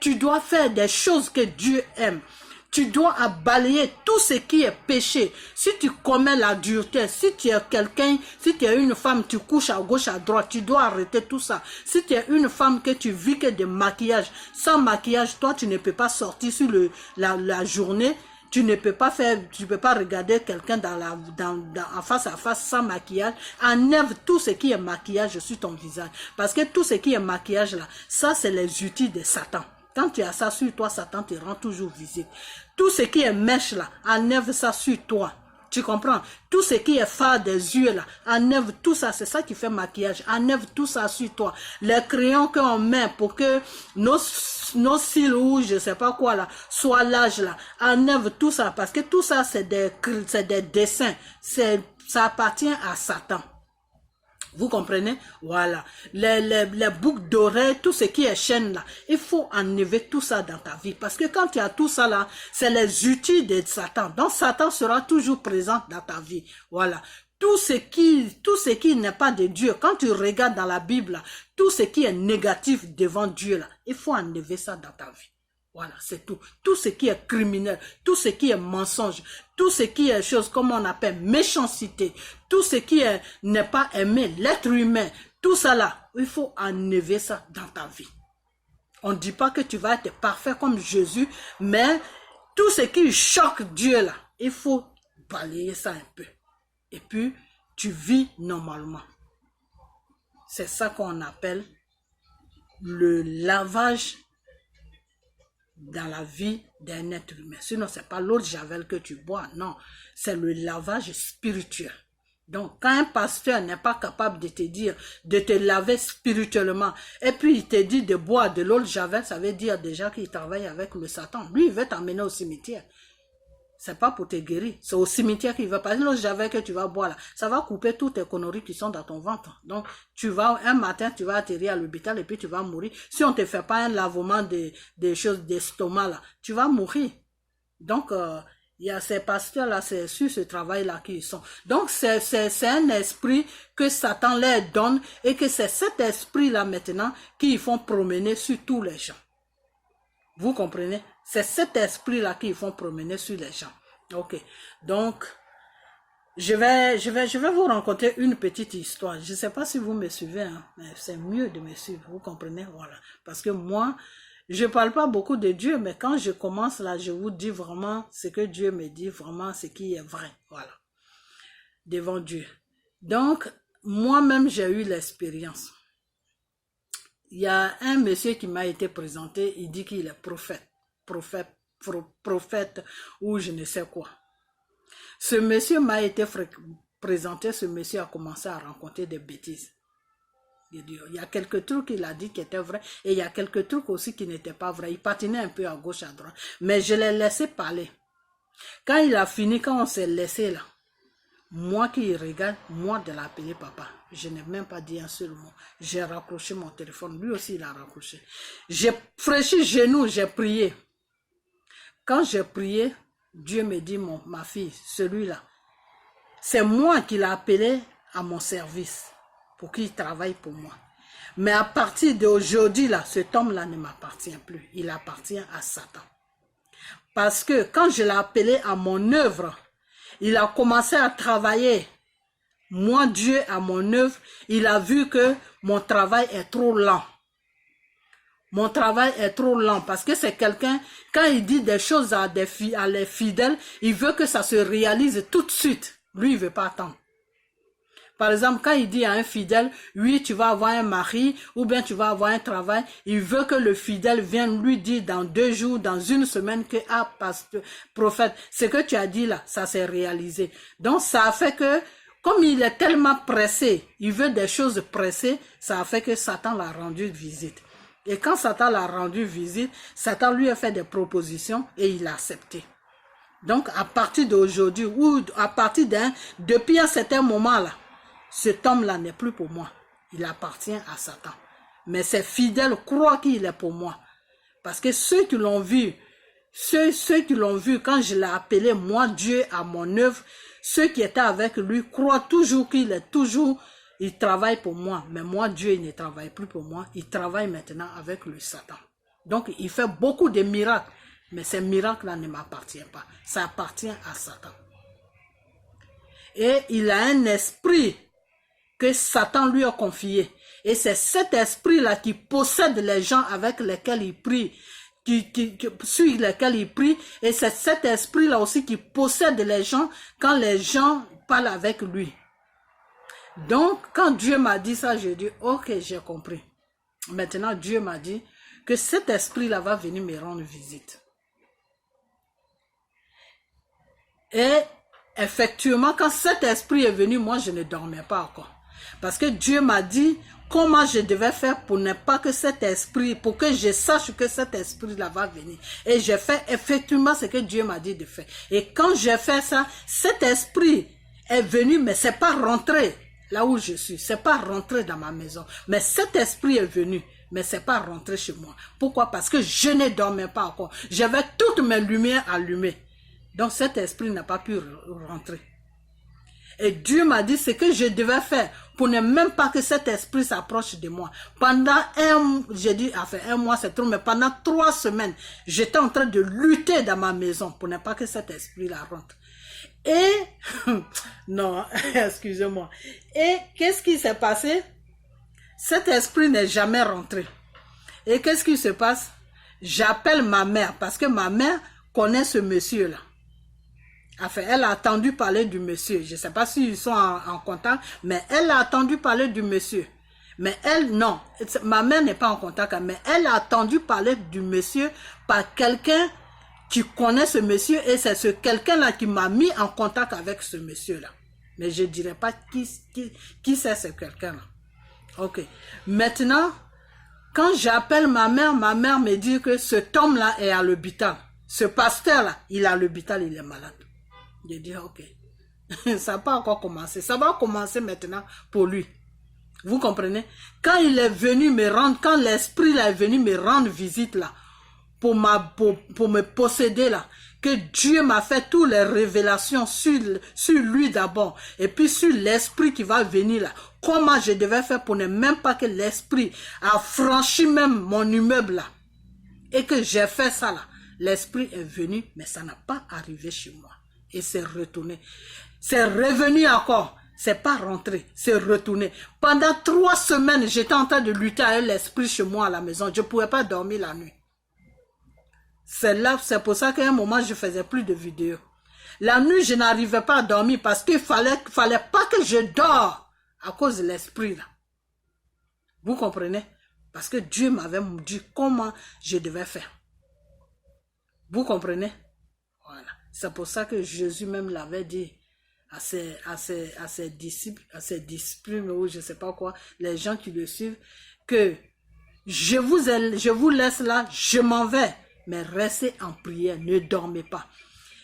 Tu dois faire des choses que Dieu aime. Tu dois balayer tout ce qui est péché. Si tu commets l'adultère, si tu es quelqu'un, si tu es une femme, tu couches à gauche, à droite, tu dois arrêter tout ça. Si tu es une femme que tu vis que de maquillage, sans maquillage, toi tu ne peux pas sortir sur la journée. Tu ne peux pas faire, tu peux pas regarder quelqu'un en face à face sans maquillage. Enlève tout ce qui est maquillage sur ton visage. Parce que tout ce qui est maquillage là, ça c'est les outils de Satan. Quand tu as ça sur toi, Satan te rend toujours visible. Tout ce qui est mèche là, enlève ça sur toi. Tu comprends? Tout ce qui est fard des yeux là, enlève tout ça, c'est ça qui fait maquillage. Enlève tout ça sur toi. Les crayons qu'on met pour que nos cils ou je sais pas quoi là, soient larges là. Enlève tout ça parce que tout ça c'est des dessins. Ça appartient à Satan. Vous comprenez? Voilà. Les boucles d'oreilles, tout ce qui est chaîne là, il faut enlever tout ça dans ta vie. Parce que quand il y a tout ça là, c'est les outils de Satan. Donc Satan sera toujours présent dans ta vie. Voilà. Tout ce qui n'est pas de Dieu, quand tu regardes dans la Bible là, tout ce qui est négatif devant Dieu là, il faut enlever ça dans ta vie. Voilà, c'est tout. Tout ce qui est criminel, tout ce qui est mensonge, tout ce qui est chose comme on appelle méchanceté, tout ce qui n'est pas aimé, l'être humain, tout ça là, il faut enlever ça dans ta vie. On ne dit pas que tu vas être parfait comme Jésus, mais tout ce qui choque Dieu là, il faut balayer ça un peu. Et puis, tu vis normalement. C'est ça qu'on appelle le lavage dans la vie d'un être humain. Sinon, ce n'est pas l'eau de Javel que tu bois, non. C'est le lavage spirituel. Donc, quand un pasteur n'est pas capable de te dire, de te laver spirituellement, et puis il te dit de boire de l'eau de Javel, ça veut dire déjà qu'il travaille avec le Satan. Lui, il veut t'emmener au cimetière. C'est pas pour te guérir. C'est au cimetière qu'il va passer. L'eau de Javel que tu vas boire là, ça va couper toutes tes conneries qui sont dans ton ventre. Donc, un matin, tu vas atterrir à l'hôpital et puis tu vas mourir. Si on ne te fait pas un lavement des choses d'estomac là, tu vas mourir. Donc, il y a ces pasteurs là, c'est sur ce travail là qu'ils sont. Donc, c'est un esprit que Satan leur donne et que c'est cet esprit là maintenant qu'ils font promener sur tous les gens. Vous comprenez? C'est cet esprit-là qu'ils font promener sur les gens. Ok. Donc, je vais vous raconter une petite histoire. Je ne sais pas si vous me suivez, hein, mais c'est mieux de me suivre. Vous comprenez? Voilà. Parce que moi, je ne parle pas beaucoup de Dieu, mais quand je commence là, je vous dis vraiment ce que Dieu me dit, vraiment ce qui est vrai. Voilà. Devant Dieu. Donc, moi-même, j'ai eu l'expérience. Il y a un monsieur qui m'a été présenté, il dit qu'il est prophète ou je ne sais quoi. Ce monsieur m'a été présenté, ce monsieur a commencé à raconter des bêtises. Il y a quelques trucs qu'il a dit qui étaient vrais et il y a quelques trucs aussi qui n'étaient pas vrais. Il patinait un peu à gauche, à droite. Mais je l'ai laissé parler. Quand il a fini, quand on s'est laissé là, moi qui regarde, moi de l'appeler papa. Je n'ai même pas dit un seul mot. J'ai raccroché mon téléphone. Lui aussi, il a raccroché. J'ai fraîchi genou, j'ai prié. Quand j'ai prié, Dieu me dit, ma fille, celui-là, c'est moi qui l'ai appelé à mon service pour qu'il travaille pour moi. Mais à partir d'aujourd'hui, là, cet homme-là ne m'appartient plus. Il appartient à Satan. Parce que quand je l'ai appelé à mon œuvre, il a commencé à travailler. Moi, Dieu, à mon œuvre, il a vu que mon travail est trop lent. Mon travail est trop lent parce que c'est quelqu'un, quand il dit des choses à les fidèles, il veut que ça se réalise tout de suite. Lui, il ne veut pas attendre. Par exemple, quand il dit à un fidèle, oui, tu vas avoir un mari ou bien tu vas avoir un travail, il veut que le fidèle vienne lui dire dans 2 jours, dans 1 semaine que, ah, pasteur, prophète, ce que tu as dit là, ça s'est réalisé. Donc, ça a fait que, comme il est tellement pressé, il veut des choses pressées, ça a fait que Satan l'a rendu visite. Et quand Satan l'a rendu visite, Satan lui a fait des propositions et il a accepté. Donc, à partir d'aujourd'hui, ou à partir depuis un certain moment là, cet homme-là n'est plus pour moi. Il appartient à Satan. Mais ces fidèles croient qu'il est pour moi. Parce que ceux qui l'ont vu, ceux qui l'ont vu quand je l'ai appelé, moi, Dieu, à mon œuvre, ceux qui étaient avec lui croient toujours qu'il est toujours, il travaille pour moi. Mais moi, Dieu, il ne travaille plus pour moi. Il travaille maintenant avec le Satan. Donc, il fait beaucoup de miracles. Mais ces miracles-là ne m'appartiennent pas. Ça appartient à Satan. Et il a un esprit que Satan lui a confié. Et c'est cet esprit-là qui possède les gens avec lesquels il prie, sur lesquels il prie. Et c'est cet esprit-là aussi qui possède les gens quand les gens parlent avec lui. Donc, quand Dieu m'a dit ça, j'ai dit, ok, j'ai compris. Maintenant, Dieu m'a dit que cet esprit-là va venir me rendre visite. Et effectivement, quand cet esprit est venu, moi, je ne dormais pas encore. Parce que Dieu m'a dit comment je devais faire pour ne pas que cet esprit, pour que je sache que cet esprit-là va venir. Et j'ai fait effectivement ce que Dieu m'a dit de faire. Et quand j'ai fait ça, cet esprit est venu, mais c'est pas rentré là où je suis. C'est pas rentré dans ma maison. Mais cet esprit est venu, mais c'est pas rentré chez moi. Pourquoi? Parce que je ne dormais pas encore. J'avais toutes mes lumières allumées. Donc cet esprit n'a pas pu rentrer. Et Dieu m'a dit ce que je devais faire pour ne même pas que cet esprit s'approche de moi. Pendant j'ai dit, enfin 1 mois c'est trop, mais pendant 3 semaines, j'étais en train de lutter dans ma maison pour ne pas que cet esprit-là rentre. Et, non, excusez-moi. Et qu'est-ce qui s'est passé? Cet esprit n'est jamais rentré. Et qu'est-ce qui se passe? J'appelle ma mère, parce que ma mère connaît ce monsieur-là. Enfin, elle a entendu parler du monsieur. Je ne sais pas s'ils sont en contact, mais elle a entendu parler du monsieur. Mais elle, non. Ma mère n'est pas en contact, mais elle a entendu parler du monsieur par quelqu'un qui connaît ce monsieur. Et c'est ce quelqu'un-là qui m'a mis en contact avec ce monsieur-là. Mais je ne dirais pas qui c'est ce quelqu'un-là. Ok. Maintenant, quand j'appelle ma mère me dit que cet homme-là est à l'hôpital. Ce pasteur-là, il est à l'hôpital, il est malade. Je dis, ok, ça n'a pas encore commencé. Ça va commencer maintenant pour lui. Vous comprenez? Quand il est venu me rendre, quand l'esprit est venu me rendre visite là, pour me posséder là, que Dieu m'a fait toutes les révélations sur lui d'abord, et puis sur l'esprit qui va venir là. Comment je devais faire pour ne même pas que l'esprit a franchi même mon immeuble là. Et que j'ai fait ça là. L'esprit est venu, mais ça n'a pas arrivé chez moi. Et c'est retourné. C'est revenu encore. C'est pas rentré. C'est retourné. Pendant 3 semaines, j'étais en train de lutter avec l'esprit chez moi à la maison. Je ne pouvais pas dormir la nuit. C'est pour ça qu'à un moment, je faisais plus de vidéos. La nuit, je n'arrivais pas à dormir parce qu'il fallait pas que je dors à cause de l'esprit là. Vous comprenez? Parce que Dieu m'avait dit comment je devais faire. Vous comprenez? Voilà. C'est pour ça que Jésus même l'avait dit à ses disciples, ou je ne sais pas quoi, les gens qui le suivent, que je vous laisse là, je m'en vais, mais restez en prière, ne dormez pas.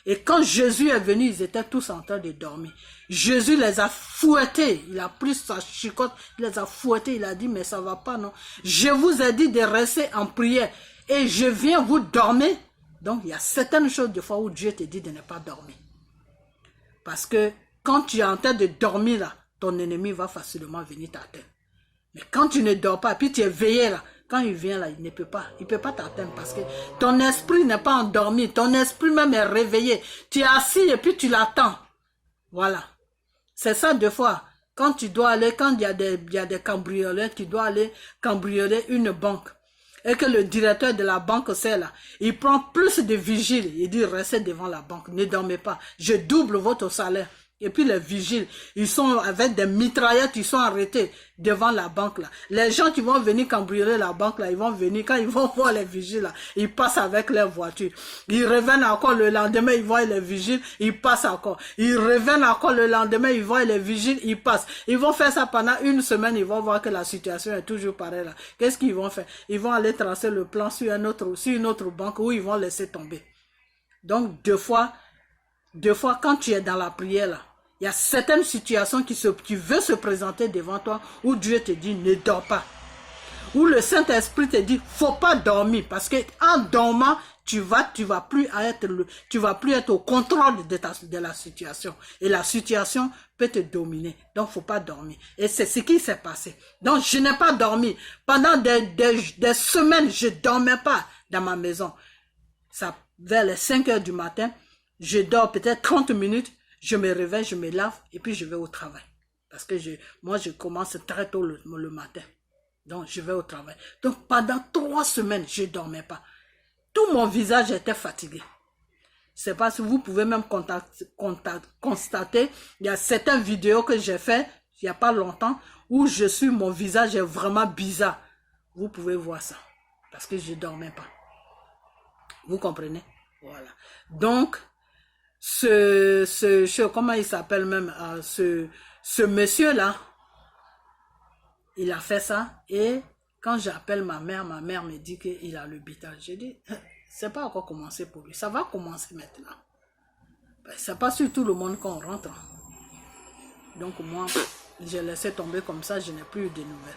Et quand Jésus est venu, ils étaient tous en train de dormir. Jésus les a fouettés, il a pris sa chicotte, il les a fouettés, il a dit, mais ça ne va pas, non. Je vous ai dit de rester en prière, et je viens vous dormir. Donc, il y a certaines choses de fois où Dieu te dit de ne pas dormir. Parce que quand tu es en train de dormir là, ton ennemi va facilement venir t'atteindre. Mais quand tu ne dors pas, puis tu es veillé là, quand il vient là, il ne peut pas t'atteindre parce que ton esprit n'est pas endormi, ton esprit même est réveillé. Tu es assis et puis tu l'attends. Voilà. C'est ça deux fois. Quand tu dois aller, quand il y a des cambrioleurs, tu dois aller cambrioler une banque. Et que le directeur de la banque, c'est là, il prend plus de vigiles. Il dit, restez devant la banque, ne dormez pas. Je double votre salaire. Et puis les vigiles, ils sont avec des mitraillettes, ils sont arrêtés devant la banque là. Les gens qui vont venir cambrioler la banque là, ils vont venir, quand ils vont voir les vigiles là, ils passent avec leur voiture. Ils reviennent encore le lendemain, ils voient les vigiles, ils passent encore. Ils reviennent encore le lendemain, ils voient les vigiles, ils passent. Ils vont faire ça pendant 1 semaine, ils vont voir que la situation est toujours pareille là. Qu'est-ce qu'ils vont faire? Ils vont aller tracer le plan sur une autre banque où ils vont laisser tomber. Donc deux fois quand tu es dans la prière là, il y a certaines situations qui veulent se présenter devant toi où Dieu te dit ne dors pas. Où le Saint-Esprit te dit faut pas dormir parce que en dormant tu vas plus être au contrôle de la situation et la situation peut te dominer. Donc faut pas dormir. Et c'est ce qui s'est passé. Donc je n'ai pas dormi pendant des semaines, je dormais pas dans ma maison. Ça vers les 5 heures du matin, je dors peut-être 30 minutes. Je me réveille, je me lave et puis je vais au travail. Parce que moi, je commence très tôt le matin. Donc, je vais au travail. Donc, pendant 3 semaines, je ne dormais pas. Tout mon visage était fatigué. Je ne sais pas si vous pouvez même constater. Il y a certaines vidéos que j'ai faites il n'y a pas longtemps où mon visage est vraiment bizarre. Vous pouvez voir ça. Parce que je ne dormais pas. Vous comprenez? Voilà. Donc, comment il s'appelle même, ce monsieur-là, il a fait ça. Et quand j'appelle ma mère me dit qu'il a l'hôpital. J'ai dit, c'est pas encore commencé pour lui. Ça va commencer maintenant. C'est pas sur tout le monde qu'on rentre. Donc moi, j'ai laissé tomber comme ça, je n'ai plus eu de nouvelles.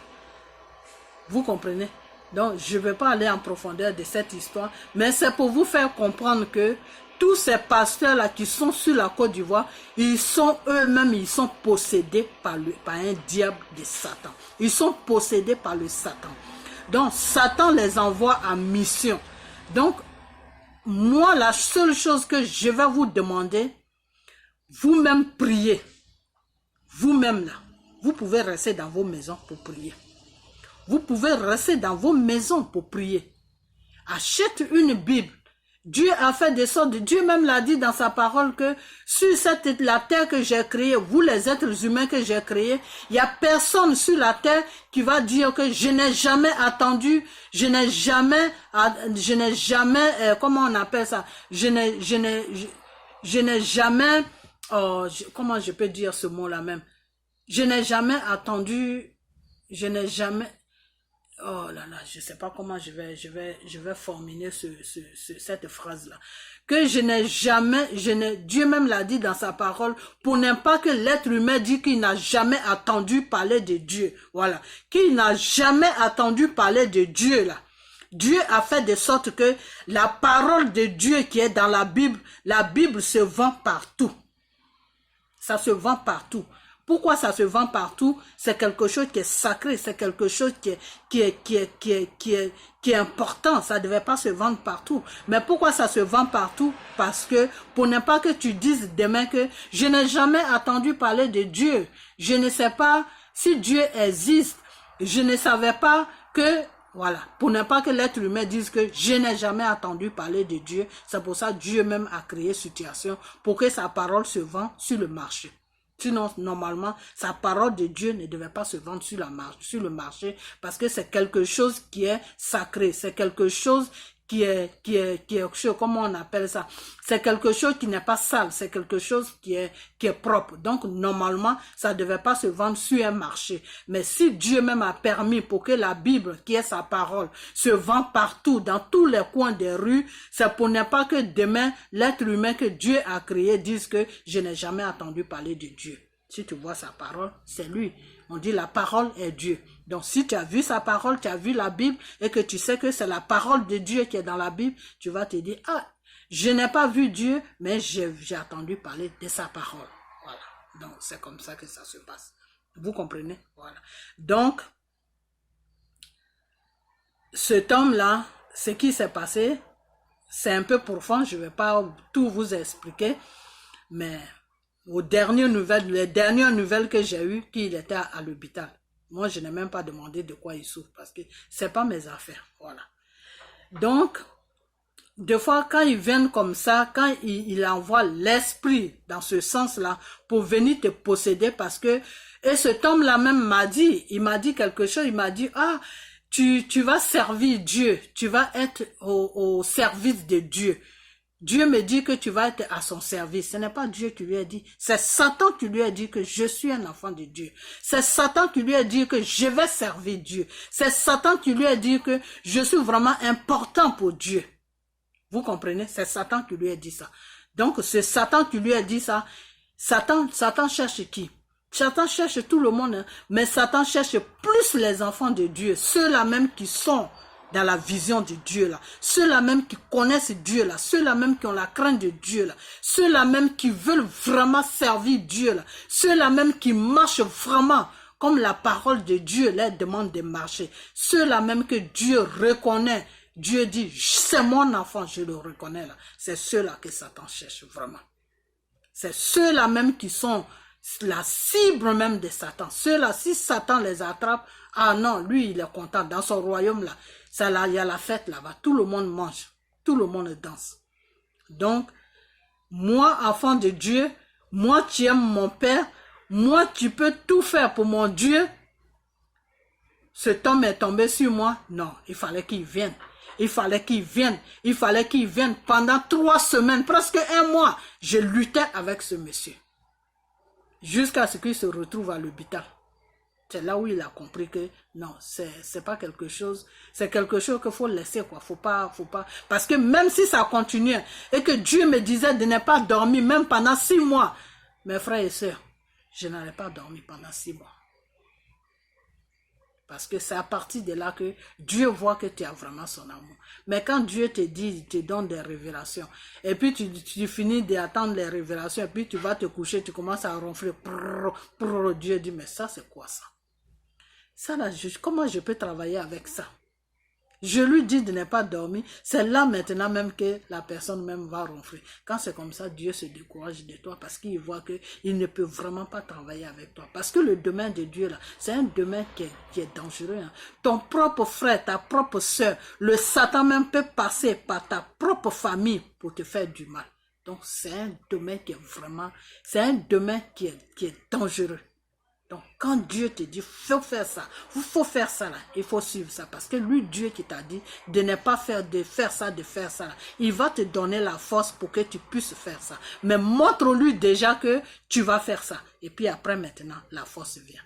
Vous comprenez? Donc je ne vais pas aller en profondeur de cette histoire, mais c'est pour vous faire comprendre que tous ces pasteurs-là qui sont sur la Côte d'Ivoire, ils sont eux-mêmes, ils sont possédés par un diable de Satan. Ils sont possédés par le Satan. Donc Satan les envoie en mission. Donc moi, la seule chose que je vais vous demander, vous-même priez. Vous-même là, vous pouvez rester dans vos maisons pour prier. Vous pouvez rester dans vos maisons pour prier. Achète une Bible. Dieu a fait des sortes, Dieu même l'a dit dans sa parole que sur la terre que j'ai créée, vous les êtres humains que j'ai créés, il n'y a personne sur la terre qui va dire que je n'ai jamais attendu, je n'ai jamais, comment on appelle ça, je n'ai jamais, comment je peux dire ce mot-là même, je n'ai jamais attendu, je n'ai jamais, oh là là, je ne sais pas comment je vais formuler cette phrase-là. Que je n'ai jamais, Dieu même l'a dit dans sa parole, pour ne pas que l'être humain dit qu'il n'a jamais attendu parler de Dieu. Voilà. Qu'il n'a jamais attendu parler de Dieu là. Dieu a fait de sorte que la parole de Dieu qui est dans la Bible se vend partout. Ça se vend partout. Pourquoi ça se vend partout? C'est quelque chose qui est sacré, c'est quelque chose qui est important. Ça ne devait pas se vendre partout. Mais pourquoi ça se vend partout? Parce que pour ne pas que tu dises demain que je n'ai jamais entendu parler de Dieu. Je ne sais pas si Dieu existe. Je ne savais pas que... Voilà, pour ne pas que l'être humain dise que je n'ai jamais entendu parler de Dieu. C'est pour ça que Dieu même a créé situation pour que sa parole se vende sur le marché. Sinon, normalement, sa parole de Dieu ne devait pas se vendre sur le marché parce que c'est quelque chose qui est sacré. C'est quelque chose qui est, comment on appelle ça? C'est quelque chose qui n'est pas sale. C'est quelque chose qui est propre. Donc, normalement, ça ne devait pas se vendre sur un marché. Mais si Dieu même a permis pour que la Bible, qui est sa parole, se vend partout, dans tous les coins des rues, c'est pour ne pas que demain, l'être humain que Dieu a créé dise que je n'ai jamais entendu parler de Dieu. Si tu vois sa parole, c'est lui. On dit la parole est Dieu. Donc si tu as vu sa parole, tu as vu la Bible et que tu sais que c'est la parole de Dieu qui est dans la Bible, tu vas te dire, ah, je n'ai pas vu Dieu, mais j'ai entendu parler de sa parole. Voilà. Donc c'est comme ça que ça se passe. Vous comprenez? Voilà. Donc, cet homme-là, ce qui s'est passé, c'est un peu profond, je ne vais pas tout vous expliquer, mais les dernières nouvelles que j'ai eues, qu'il était à l'hôpital. Moi, je n'ai même pas demandé de quoi il souffre parce que ce n'est pas mes affaires. Voilà. Donc, des fois, quand ils viennent comme ça, quand il envoie l'esprit dans ce sens-là pour venir te posséder parce que, et cet homme-là même il m'a dit quelque chose, il m'a dit, ah, tu vas servir Dieu, tu vas être au service de Dieu. Dieu me dit que tu vas être à son service. Ce n'est pas Dieu qui lui a dit. C'est Satan qui lui a dit que je suis un enfant de Dieu. C'est Satan qui lui a dit que je vais servir Dieu. C'est Satan qui lui a dit que je suis vraiment important pour Dieu. Vous comprenez? C'est Satan qui lui a dit ça. Donc, c'est Satan qui lui a dit ça. Satan cherche qui? Satan cherche tout le monde, hein, mais Satan cherche plus les enfants de Dieu. Ceux-là même qui sont dans la vision de Dieu là, ceux-là même qui connaissent Dieu là, ceux-là même qui ont la crainte de Dieu là, ceux-là même qui veulent vraiment servir Dieu là, ceux-là même qui marchent vraiment comme la parole de Dieu leur demande de marcher, ceux-là même que Dieu reconnaît, Dieu dit c'est mon enfant, je le reconnais là, c'est ceux-là que Satan cherche vraiment, c'est ceux-là même qui sont la cible même de Satan, ceux-là si Satan les attrape, ah non, lui il est content dans son royaume là. Ça là, il y a la fête là-bas. Tout le monde mange. Tout le monde danse. Donc, moi, enfant de Dieu, moi qui aime mon Père, moi qui peux tout faire pour mon Dieu, cet homme est tombé sur moi. Non, il fallait qu'il vienne. Il fallait qu'il vienne. Il fallait qu'il vienne pendant 3 semaines, presque 1 mois. Je luttais avec ce monsieur. Jusqu'à ce qu'il se retrouve à l'hôpital. C'est là où il a compris que non, c'est pas quelque chose, c'est quelque chose qu'il faut laisser, quoi. Faut pas. Parce que même si ça continuait et que Dieu me disait de ne pas dormir, même pendant 6 mois, mes frères et sœurs, je n'allais pas dormir pendant 6 mois. Parce que c'est à partir de là que Dieu voit que tu as vraiment son amour. Mais quand Dieu te dit, il te donne des révélations, et puis tu finis d'attendre les révélations, et puis tu vas te coucher, tu commences à ronfler, Dieu dit, mais ça c'est quoi ça? Ça là, comment je peux travailler avec ça? Je lui dis de ne pas dormir. C'est là maintenant même que la personne même va ronfler. Quand c'est comme ça, Dieu se décourage de toi parce qu'il voit qu'il ne peut vraiment pas travailler avec toi. Parce que le domaine de Dieu là, c'est un domaine qui est dangereux. Hein. Ton propre frère, ta propre soeur, le Satan même peut passer par ta propre famille pour te faire du mal. Donc c'est un domaine qui est vraiment, c'est un domaine qui est dangereux. Donc, quand Dieu te dit, faut faire ça là, il faut suivre ça. Parce que lui, Dieu qui t'a dit de ne pas faire, de faire ça là, il va te donner la force pour que tu puisses faire ça. Mais montre-lui déjà que tu vas faire ça. Et puis après, maintenant, la force vient.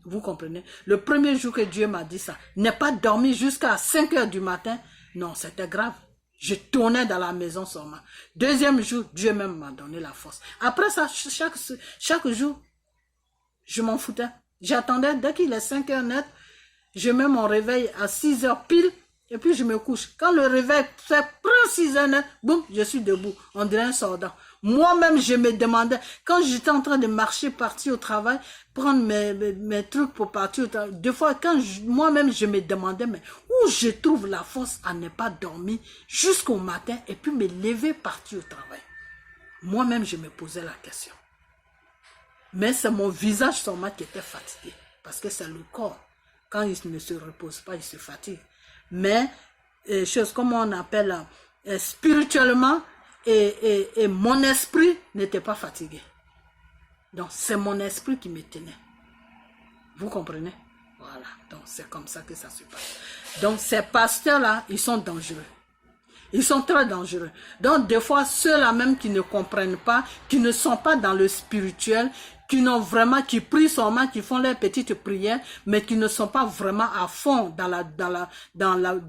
Vous comprenez? Le premier jour que Dieu m'a dit ça, ne pas dormir jusqu'à 5 heures du matin, non, c'était grave. Je tournais dans la maison seulement. Deuxième jour, Dieu même m'a donné la force. Après ça, chaque jour, je m'en foutais. J'attendais, dès qu'il est 5 heures net, je mets mon réveil à 6 heures pile, et puis je me couche. Quand le réveil fait prend 6 heures net, boum, je suis debout. On dirait un soldat. Moi-même, je me demandais, quand j'étais en train de marcher, partir au travail, prendre mes trucs pour partir au travail, des fois, moi-même, je me demandais, mais où je trouve la force à ne pas dormir jusqu'au matin, et puis me lever, partir au travail. Moi-même, je me posais la question. Mais c'est mon visage seulement qui était fatigué. Parce que c'est le corps. Quand il ne se repose pas, il se fatigue. Mais, chose comme on appelle spirituellement, et mon esprit n'était pas fatigué. Donc, c'est mon esprit qui me tenait. Vous comprenez? Voilà. Donc, c'est comme ça que ça se passe. Donc, ces pasteurs-là, ils sont dangereux. Ils sont très dangereux. Donc, des fois, ceux-là même qui ne comprennent pas, qui ne sont pas dans le spirituel, qui prient seulement, qui font leurs petites prières, mais qui ne sont pas vraiment à fond dans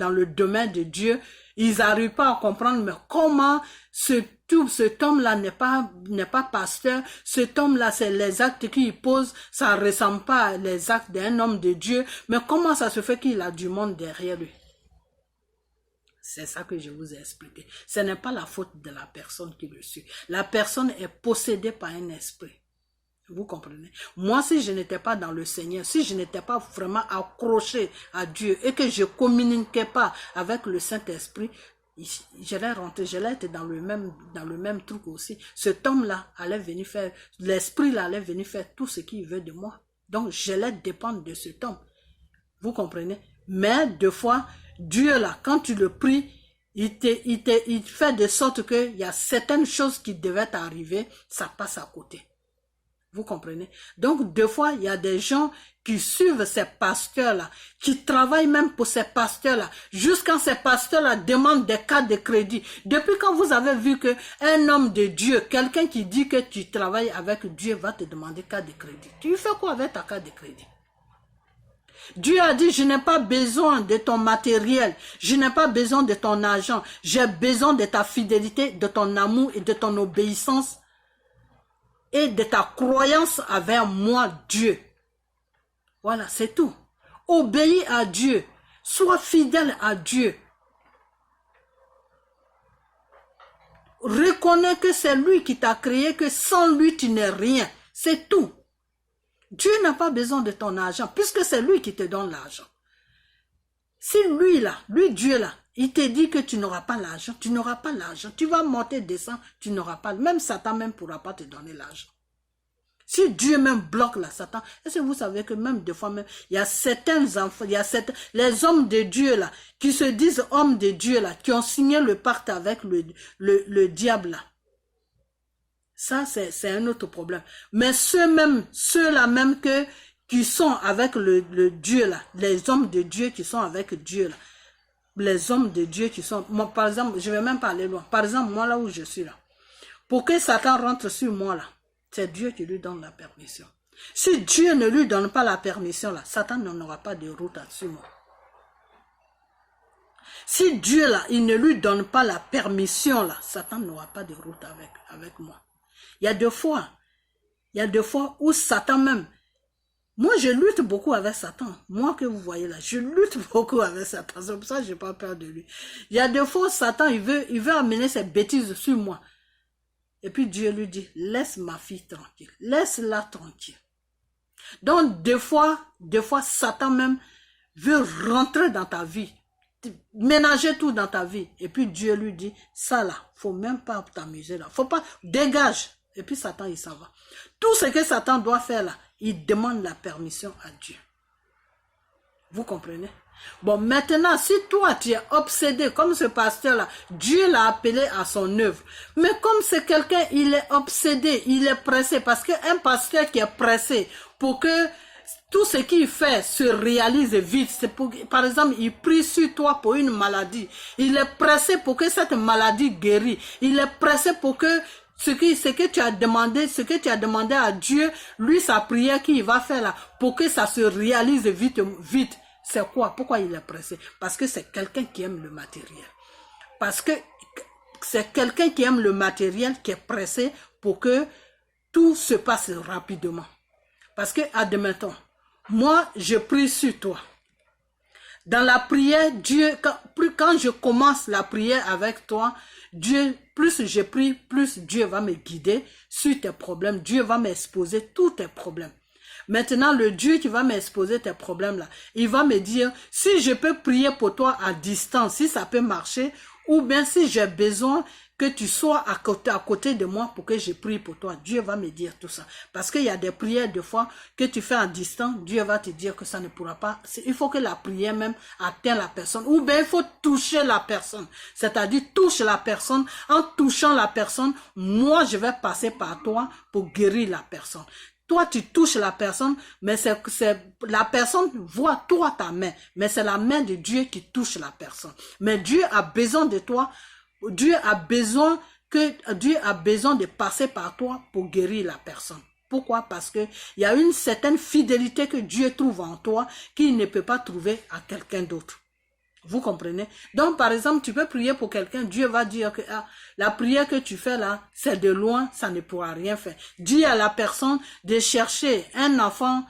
le domaine de Dieu, ils n'arrivent pas à comprendre, mais comment cet homme-là n'est pas pasteur, cet homme-là, c'est les actes qu'il pose, ça ne ressemble pas aux actes d'un homme de Dieu, mais comment ça se fait qu'il a du monde derrière lui? C'est ça que je vous ai expliqué. Ce n'est pas la faute de la personne qui le suit. La personne est possédée par un esprit. Vous comprenez? Moi, si je n'étais pas dans le Seigneur, si je n'étais pas vraiment accroché à Dieu et que je ne communiquais pas avec le Saint-Esprit, j'allais rentrer, j'allais être dans le même truc aussi. Cet homme-là allait venir faire, l'esprit-là allait venir faire tout ce qu'il veut de moi. Donc, j'allais dépendre de cet homme. Vous comprenez? Mais, des fois, Dieu, là, quand tu le pries, il fait de sorte qu'il y a certaines choses qui devaient arriver, ça passe à côté. Vous comprenez? Donc, des fois, il y a des gens qui suivent ces pasteurs-là, qui travaillent même pour ces pasteurs-là, jusqu'à ces pasteurs-là demandent des cartes de crédit. Depuis quand vous avez vu qu'un homme de Dieu, quelqu'un qui dit que tu travailles avec Dieu, va te demander carte de crédit. Tu fais quoi avec ta carte de crédit? Dieu a dit, je n'ai pas besoin de ton matériel, je n'ai pas besoin de ton argent, j'ai besoin de ta fidélité, de ton amour et de ton obéissance et de ta croyance envers moi, Dieu. Voilà, c'est tout. Obéis à Dieu, sois fidèle à Dieu. Reconnais que c'est lui qui t'a créé, que sans lui tu n'es rien, c'est tout. Dieu n'a pas besoin de ton argent, puisque c'est lui qui te donne l'argent. Si lui Dieu là, il te dit que tu n'auras pas l'argent, tu n'auras pas l'argent. Tu vas monter, descendre, tu n'auras pas. Même Satan même ne pourra pas te donner l'argent. Si Dieu même bloque la Satan, est-ce que vous savez que même des fois même, il y a certains enfants, les hommes de Dieu là, qui se disent hommes de Dieu là, qui ont signé le pacte avec le diable là. Ça, c'est un autre problème. Mais ceux-là même qui sont avec le Dieu là, les hommes de Dieu qui sont avec Dieu là, les hommes de Dieu qui sont... Moi, par exemple, je ne vais même pas aller loin. Par exemple, moi là où je suis là, pour que Satan rentre sur moi là, c'est Dieu qui lui donne la permission. Si Dieu ne lui donne pas la permission là, Satan n'en aura pas de route sur moi. Si Dieu là, il ne lui donne pas la permission là, Satan n'aura pas de route avec moi. Il y a des fois où Satan même, moi je lutte beaucoup avec Satan. Moi que vous voyez là, je lutte beaucoup avec Satan. C'est pour ça que je n'ai pas peur de lui. Il y a des fois où Satan, il veut amener ses bêtises sur moi. Et puis Dieu lui dit, laisse ma fille tranquille. Laisse-la tranquille. Donc des fois, Satan même veut rentrer dans ta vie. Ménager tout dans ta vie. Et puis Dieu lui dit, ça là, faut même pas t'amuser là. Faut pas, dégage. Et puis Satan, il s'en va. Tout ce que Satan doit faire là, il demande la permission à Dieu. Vous comprenez? Bon, maintenant, si toi, tu es obsédé, comme ce pasteur-là, Dieu l'a appelé à son œuvre. Mais comme c'est quelqu'un, il est obsédé, il est pressé, parce qu'un pasteur qui est pressé, pour que tout ce qu'il fait se réalise vite, c'est pour, par exemple, il prie sur toi pour une maladie, il est pressé pour que cette maladie guérisse, il est pressé pour que ce que tu as demandé à Dieu, lui, sa prière qu'il va faire là, pour que ça se réalise vite. C'est quoi? Pourquoi il est pressé? Parce que c'est quelqu'un qui aime le matériel. Parce que c'est quelqu'un qui aime le matériel qui est pressé pour que tout se passe rapidement. Parce que, admettons, moi, je prie sur toi. Dans la prière, Dieu, quand je commence la prière avec toi, Dieu, plus je prie, plus Dieu va me guider sur tes problèmes. Dieu va m'exposer tous tes problèmes. Maintenant, le Dieu qui va m'exposer tes problèmes là, il va me dire, si je peux prier pour toi à distance, si ça peut marcher, ou bien si j'ai besoin que tu sois à côté de moi pour que je prie pour toi. Dieu va me dire tout ça. Parce qu'il y a des prières de fois que tu fais à distance, Dieu va te dire que ça ne pourra pas. Il faut que la prière même atteigne la personne. Ou bien il faut toucher la personne. C'est-à-dire touche la personne. En touchant la personne, moi je vais passer par toi pour guérir la personne. Toi, tu touches la personne, mais la personne voit toi ta main. Mais c'est la main de Dieu qui touche la personne. Mais Dieu a besoin de toi. Dieu a besoin de passer par toi pour guérir la personne. Pourquoi? Parce que il y a une certaine fidélité que Dieu trouve en toi qu'il ne peut pas trouver à quelqu'un d'autre. Vous comprenez? Donc, par exemple, tu peux prier pour quelqu'un, Dieu va dire que la prière que tu fais là, c'est de loin, ça ne pourra rien faire. Dis à la personne de chercher un enfant,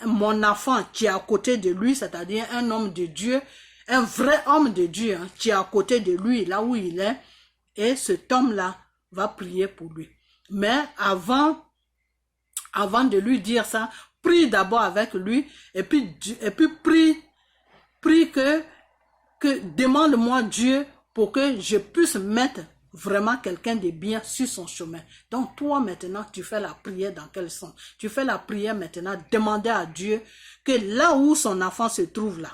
mon enfant qui est à côté de lui, c'est-à-dire un homme de Dieu, un vrai homme de Dieu hein, qui est à côté de lui, là où il est, et cet homme-là va prier pour lui. Mais avant de lui dire ça, prie d'abord avec lui, et puis prie que demande-moi Dieu pour que je puisse mettre vraiment quelqu'un de bien sur son chemin. Donc toi maintenant, tu fais la prière dans quel sens? Tu fais la prière maintenant, demander à Dieu que là où son enfant se trouve là,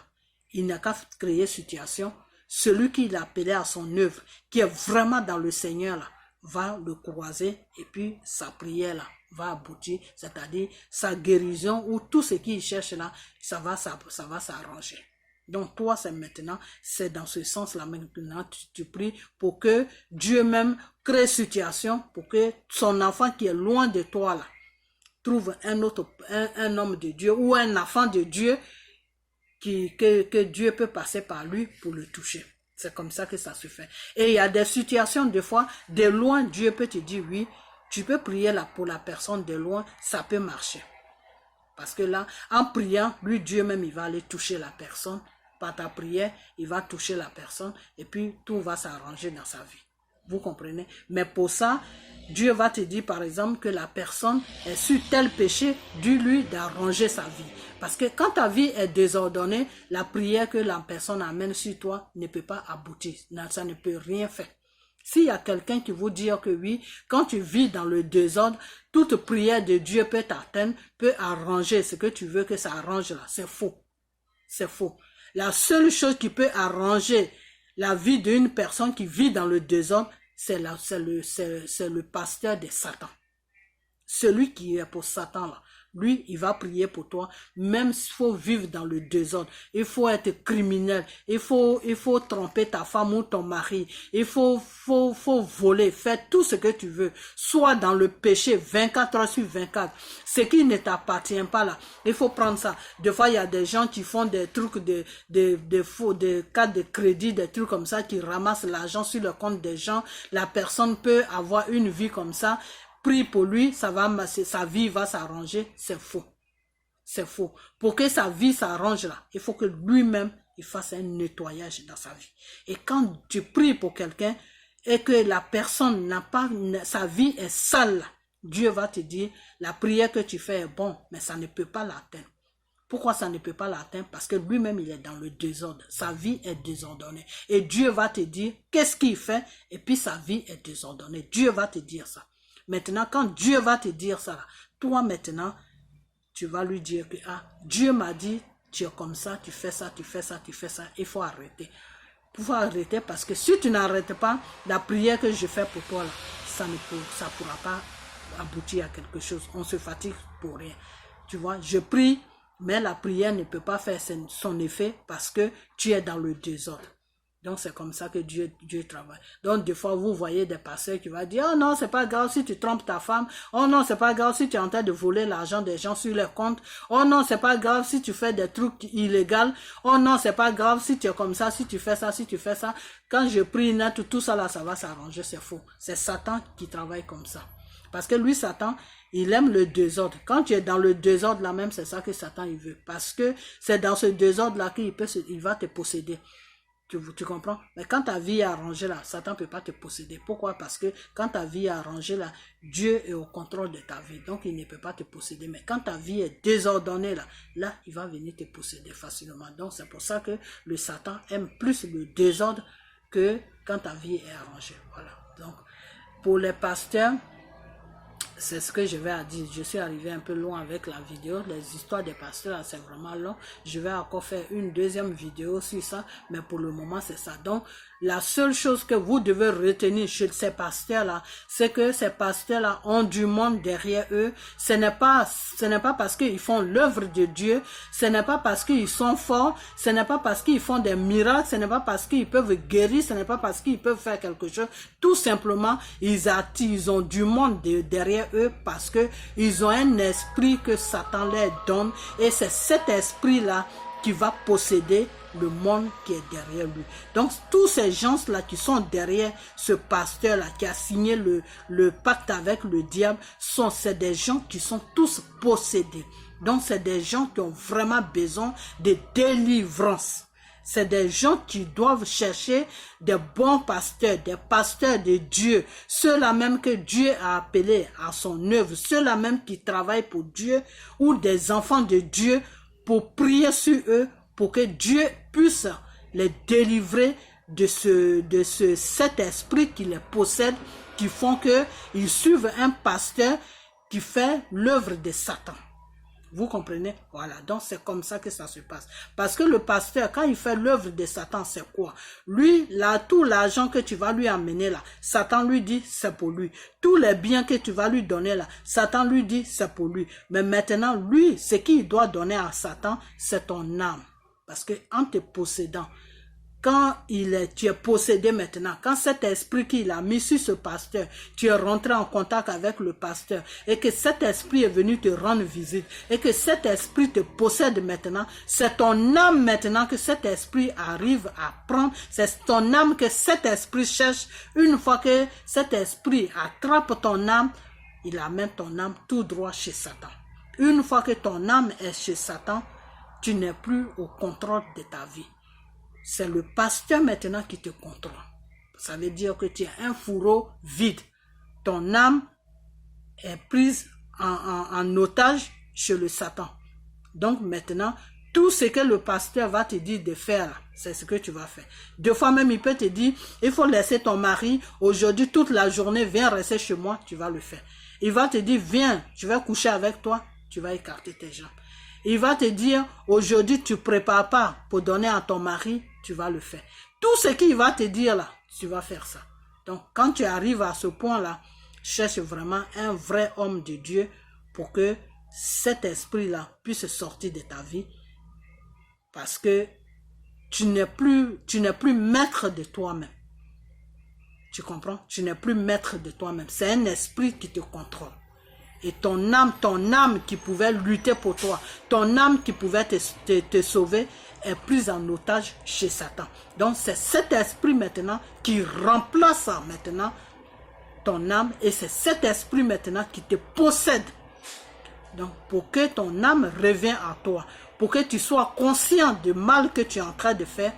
il n'a qu'à créer situation. Celui qui l'a appelé à son œuvre, qui est vraiment dans le Seigneur là, va le croiser et puis sa prière là va aboutir, c'est-à-dire sa guérison ou tout ce qu'il cherche là, ça va s'arranger. Donc toi, c'est maintenant, c'est dans ce sens-là maintenant, tu pries pour que Dieu même crée situation, pour que son enfant qui est loin de toi là, trouve un homme de Dieu ou un enfant de Dieu que Dieu peut passer par lui pour le toucher. C'est comme ça que ça se fait. Et il y a des situations, des fois, de loin, Dieu peut te dire, oui, tu peux prier là pour la personne de loin, ça peut marcher. Parce que là, en priant, lui, Dieu même, il va aller toucher la personne. Par ta prière, il va toucher la personne et puis tout va s'arranger dans sa vie. Vous comprenez? Mais pour ça, Dieu va te dire par exemple que la personne est sur tel péché, dis-lui d'arranger sa vie. Parce que quand ta vie est désordonnée, la prière que la personne amène sur toi ne peut pas aboutir. Ça ne peut rien faire. S'il y a quelqu'un qui vous dit que oui, quand tu vis dans le désordre, toute prière de Dieu peut t'atteindre, peut arranger ce que tu veux que ça arrange là. C'est faux. C'est faux. La seule chose qui peut arranger la vie d'une personne qui vit dans le désordre, c'est le pasteur de Satan. Celui qui est pour Satan là. lui, il va prier pour toi. Même s'il faut vivre dans le désordre, il faut être criminel, il faut tromper ta femme ou ton mari, il faut voler, faire tout ce que tu veux, soit dans le péché 24 heures sur 24. Ce qui ne t'appartient pas là, il faut prendre ça. Des fois, il y a des gens qui font des trucs de faux, des cartes de crédit, des trucs comme ça, qui ramassent l'argent sur le compte des gens. La personne peut avoir une vie comme ça. Prie pour lui, sa vie va s'arranger. C'est faux. C'est faux. Pour que sa vie s'arrange là, il faut que lui-même, il fasse un nettoyage dans sa vie. Et quand tu pries pour quelqu'un et que la personne n'a pas, sa vie est sale là, Dieu va te dire, la prière que tu fais est bon, mais ça ne peut pas l'atteindre. Pourquoi ça ne peut pas l'atteindre? Parce que lui-même, il est dans le désordre. Sa vie est désordonnée. Et Dieu va te dire, qu'est-ce qu'il fait? Et puis sa vie est désordonnée. Dieu va te dire ça. Maintenant, quand Dieu va te dire ça, toi maintenant, tu vas lui dire que Dieu m'a dit, tu es comme ça, tu fais ça, tu fais ça, tu fais ça. Il faut arrêter. Il faut arrêter parce que si tu n'arrêtes pas, la prière que je fais pour toi, là, ça ne pourra pas aboutir à quelque chose. On se fatigue pour rien. Tu vois, je prie, mais la prière ne peut pas faire son effet parce que tu es dans le désordre. Donc, c'est comme ça que Dieu travaille. Donc, des fois, vous voyez des pasteurs qui vont dire, oh non, c'est pas grave si tu trompes ta femme. Oh non, c'est pas grave si tu es en train de voler l'argent des gens sur leur compte. Oh non, c'est pas grave si tu fais des trucs illégaux. Oh non, c'est pas grave si tu es comme ça, si tu fais ça, si tu fais ça. Quand je prie, tout ça là, ça va s'arranger, c'est faux. C'est Satan qui travaille comme ça. Parce que lui, Satan, il aime le désordre. Quand tu es dans le désordre là même, c'est ça que Satan il veut. Parce que c'est dans ce désordre là qu'il va te posséder. Tu comprends? Mais quand ta vie est arrangée là, Satan ne peut pas te posséder. Pourquoi? Parce que quand ta vie est arrangée là, Dieu est au contrôle de ta vie. Donc, il ne peut pas te posséder. Mais quand ta vie est désordonnée là, il va venir te posséder facilement. Donc, c'est pour ça que le Satan aime plus le désordre que quand ta vie est arrangée. Voilà. Donc, pour les pasteurs, c'est ce que je vais dire. Je suis arrivé un peu loin avec la vidéo. Les histoires des pasteurs, c'est vraiment long. Je vais encore faire une deuxième vidéo sur ça. Mais pour le moment, c'est ça. Donc, la seule chose que vous devez retenir chez ces pasteurs-là, c'est que ces pasteurs-là ont du monde derrière eux. Ce n'est pas parce qu'ils font l'œuvre de Dieu. Ce n'est pas parce qu'ils sont forts. Ce n'est pas parce qu'ils font des miracles. Ce n'est pas parce qu'ils peuvent guérir. Ce n'est pas parce qu'ils peuvent faire quelque chose. Tout simplement, ils ont du monde derrière eux parce que ils ont un esprit que Satan leur donne. Et c'est cet esprit-là qui va posséder le monde qui est derrière lui. Donc, tous ces gens-là qui sont derrière ce pasteur-là, qui a signé le pacte avec le diable, c'est des gens qui sont tous possédés. Donc, c'est des gens qui ont vraiment besoin de délivrance. C'est des gens qui doivent chercher des bons pasteurs, des pasteurs de Dieu, ceux-là même que Dieu a appelés à son œuvre, ceux-là même qui travaillent pour Dieu ou des enfants de Dieu pour prier sur eux, pour que Dieu puisse les délivrer de cet esprit qui les possède, qui font qu'ils suivent un pasteur qui fait l'œuvre de Satan. Vous comprenez? Voilà, donc c'est comme ça que ça se passe. Parce que le pasteur, quand il fait l'œuvre de Satan, c'est quoi? Lui, là, tout l'argent que tu vas lui amener là, Satan lui dit, c'est pour lui. Tous les biens que tu vas lui donner là, Satan lui dit, c'est pour lui. Mais maintenant, lui, ce qu'il doit donner à Satan, c'est ton âme. Parce que en te possédant, quand tu es possédé maintenant, quand cet esprit qu'il a mis sur ce pasteur, tu es rentré en contact avec le pasteur et que cet esprit est venu te rendre visite et que cet esprit te possède maintenant, c'est ton âme maintenant que cet esprit arrive à prendre, c'est ton âme que cet esprit cherche. Une fois que cet esprit attrape ton âme, il amène ton âme tout droit chez Satan. Une fois que ton âme est chez Satan, tu n'es plus au contrôle de ta vie. C'est le pasteur maintenant qui te contrôle. Ça veut dire que tu as un fourreau vide. Ton âme est prise en otage chez le Satan. Donc maintenant, tout ce que le pasteur va te dire de faire, c'est ce que tu vas faire. Des fois même, il peut te dire, il faut laisser ton mari, aujourd'hui, toute la journée, viens rester chez moi, tu vas le faire. Il va te dire, viens, je vais coucher avec toi, tu vas écarter tes jambes. Il va te dire, aujourd'hui, tu ne prépares pas pour donner à ton mari, tu vas le faire. Tout ce qu'il va te dire là, tu vas faire ça. Donc, quand tu arrives à ce point-là, cherche vraiment un vrai homme de Dieu pour que cet esprit-là puisse sortir de ta vie parce que tu n'es plus maître de toi-même. Tu comprends? Tu n'es plus maître de toi-même. C'est un esprit qui te contrôle. Et ton âme qui pouvait lutter pour toi, ton âme qui pouvait te sauver, est prise en otage chez Satan. Donc c'est cet esprit maintenant qui remplace maintenant ton âme et c'est cet esprit maintenant qui te possède. Donc pour que ton âme revienne à toi, pour que tu sois conscient du mal que tu es en train de faire,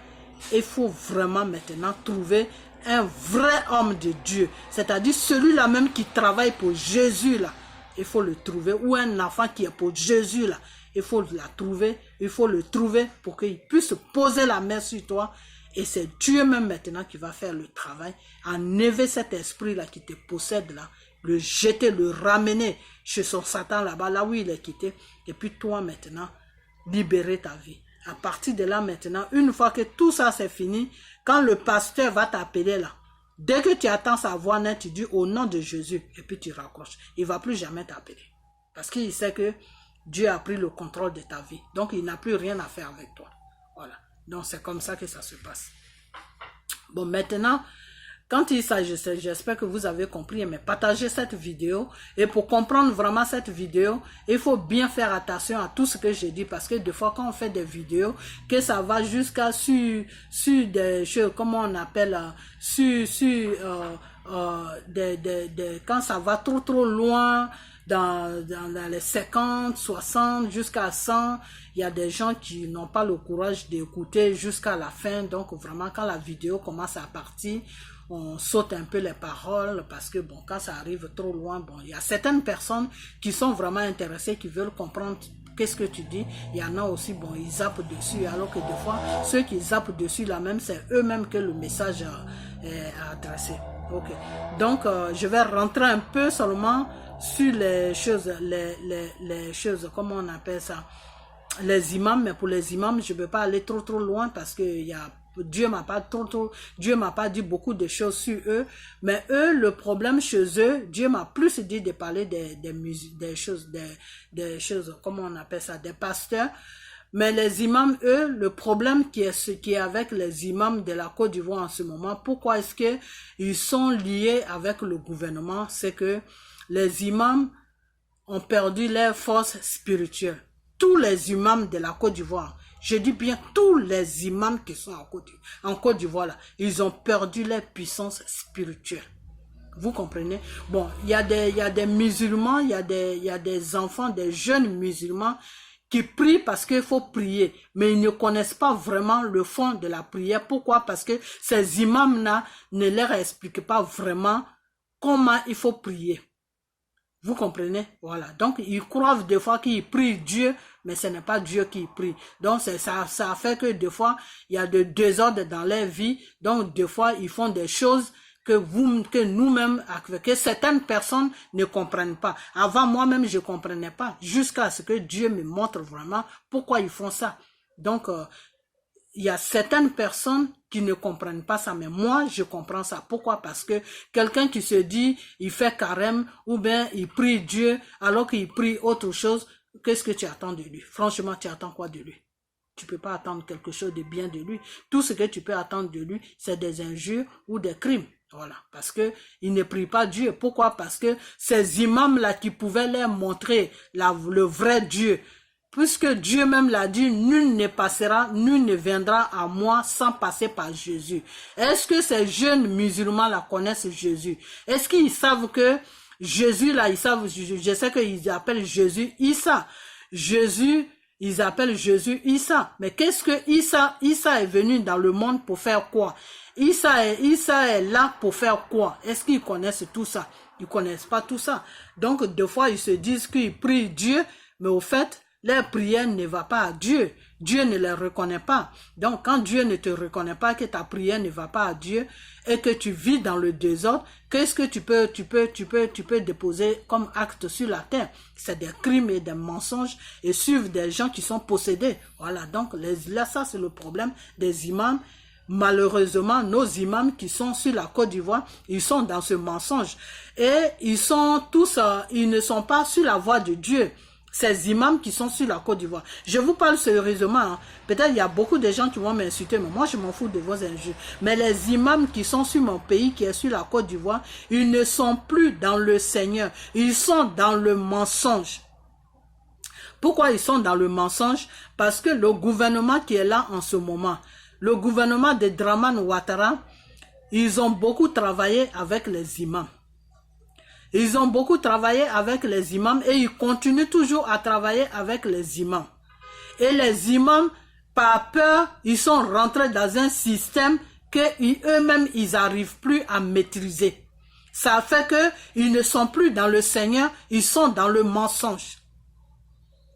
il faut vraiment maintenant trouver un vrai homme de Dieu. C'est-à-dire celui-là même qui travaille pour Jésus là. Il faut le trouver. Ou un enfant qui est pour Jésus là. Il faut la trouver. Il faut le trouver pour qu'il puisse poser la main sur toi. Et c'est Dieu même maintenant qui va faire le travail. Enlever cet esprit là qui te possède là. Le jeter, le ramener chez son Satan là-bas, là où il est quitté. Et puis toi maintenant, libérer ta vie. À partir de là maintenant, une fois que tout ça c'est fini, quand le pasteur va t'appeler là, dès que tu attends sa voix nette, tu dis au nom de Jésus et puis tu raccroches. Il ne va plus jamais t'appeler. Parce qu'il sait que Dieu a pris le contrôle de ta vie. Donc il n'a plus rien à faire avec toi. Voilà. Donc c'est comme ça que ça se passe. Bon maintenant, quand il s'agit, j'espère que vous avez compris, mais partagez cette vidéo. Et pour comprendre vraiment cette vidéo, il faut bien faire attention à tout ce que j'ai dit. Parce que des fois, quand on fait des vidéos, que ça va jusqu'à sur des choses, comment on appelle, quand ça va trop loin, dans les 50, 60, jusqu'à 100, il y a des gens qui n'ont pas le courage d'écouter jusqu'à la fin. Donc vraiment, quand la vidéo commence à partir, on saute un peu les paroles parce que bon, quand ça arrive trop loin, bon, il y a certaines personnes qui sont vraiment intéressées, qui veulent comprendre qu'est-ce que tu dis. Il y en a aussi, bon, ils zappent dessus, alors que des fois, ceux qui zappent dessus là même, c'est eux-mêmes que le message est adressé. Ok. Donc, je vais rentrer un peu seulement sur les choses, les choses, comment on appelle ça, les imams, mais pour les imams, je ne peux pas aller trop loin parce que Dieu m'a pas dit beaucoup de choses sur eux, mais eux, le problème chez eux, Dieu m'a plus dit de parler des choses, comment on appelle ça, des pasteurs. Mais les imams, eux, le problème qui est avec les imams de la Côte d'Ivoire en ce moment, pourquoi est-ce que ils sont liés avec le gouvernement, c'est que les imams ont perdu leur force spirituelle. Tous les imams de la Côte d'Ivoire, je dis bien tous les imams qui sont en Côte d'Ivoire, là, ils ont perdu leur puissance spirituelle. Vous comprenez? Bon, il y a des musulmans, il y a des enfants, des jeunes musulmans qui prient parce qu'il faut prier, mais ils ne connaissent pas vraiment le fond de la prière. Pourquoi? Parce que ces imams-là ne leur expliquent pas vraiment comment il faut prier. Vous comprenez? Voilà. Donc, ils croient des fois qu'ils prient Dieu, mais ce n'est pas Dieu qui prie. Donc, ça fait que des fois, il y a de désordre dans leur vie. Donc, des fois, ils font des choses que nous-mêmes, que certaines personnes ne comprennent pas. Avant, moi-même, je ne comprenais pas. Jusqu'à ce que Dieu me montre vraiment pourquoi ils font ça. Donc, il y a certaines personnes qui ne comprennent pas ça, mais moi, je comprends ça. Pourquoi? Parce que quelqu'un qui se dit, il fait carême, ou bien il prie Dieu, alors qu'il prie autre chose, qu'est-ce que tu attends de lui? Franchement, tu attends quoi de lui? Tu peux pas attendre quelque chose de bien de lui. Tout ce que tu peux attendre de lui, c'est des injures ou des crimes. Voilà, parce que il ne prie pas Dieu. Pourquoi? Parce que ces imams-là qui pouvaient leur montrer le vrai Dieu, puisque Dieu même l'a dit, nul ne viendra à moi sans passer par Jésus. Est-ce que ces jeunes musulmans-là connaissent Jésus? Est-ce qu'ils savent que Jésus, là, ils savent, je sais qu'ils appellent Jésus Issa. Jésus, ils appellent Jésus Issa. Mais qu'est-ce que Issa est venu dans le monde pour faire quoi? Issa est là pour faire quoi? Est-ce qu'ils connaissent tout ça? Ils connaissent pas tout ça. Donc, des fois, ils se disent qu'ils prient Dieu, mais au fait, leur prière ne va pas à Dieu. Dieu ne les reconnaît pas. Donc, quand Dieu ne te reconnaît pas, que ta prière ne va pas à Dieu et que tu vis dans le désordre, qu'est-ce que tu peux déposer comme acte sur la terre? C'est des crimes et des mensonges et suivre des gens qui sont possédés. Voilà. Donc, là, ça, c'est le problème des imams. Malheureusement, nos imams qui sont sur la Côte d'Ivoire, ils sont dans ce mensonge. Et ils sont tous, ils ne sont pas sur la voie de Dieu. ces imams qui sont sur la Côte d'Ivoire. Je vous parle sérieusement. Hein. Peut-être il y a beaucoup de gens qui vont m'insulter, mais moi je m'en fous de vos injures. Mais les imams qui sont sur mon pays, qui est sur la Côte d'Ivoire, ils ne sont plus dans le Seigneur. Ils sont dans le mensonge. Pourquoi ils sont dans le mensonge? Parce que le gouvernement qui est là en ce moment, le gouvernement de Dramane Ouattara, ils ont beaucoup travaillé avec les imams. Ils ont beaucoup travaillé avec les imams et ils continuent toujours à travailler avec les imams. Et les imams, par peur, ils sont rentrés dans un système qu'eux-mêmes, ils n'arrivent plus à maîtriser. Ça fait qu'ils ne sont plus dans le Seigneur, ils sont dans le mensonge.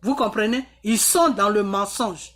Vous comprenez? Ils sont dans le mensonge.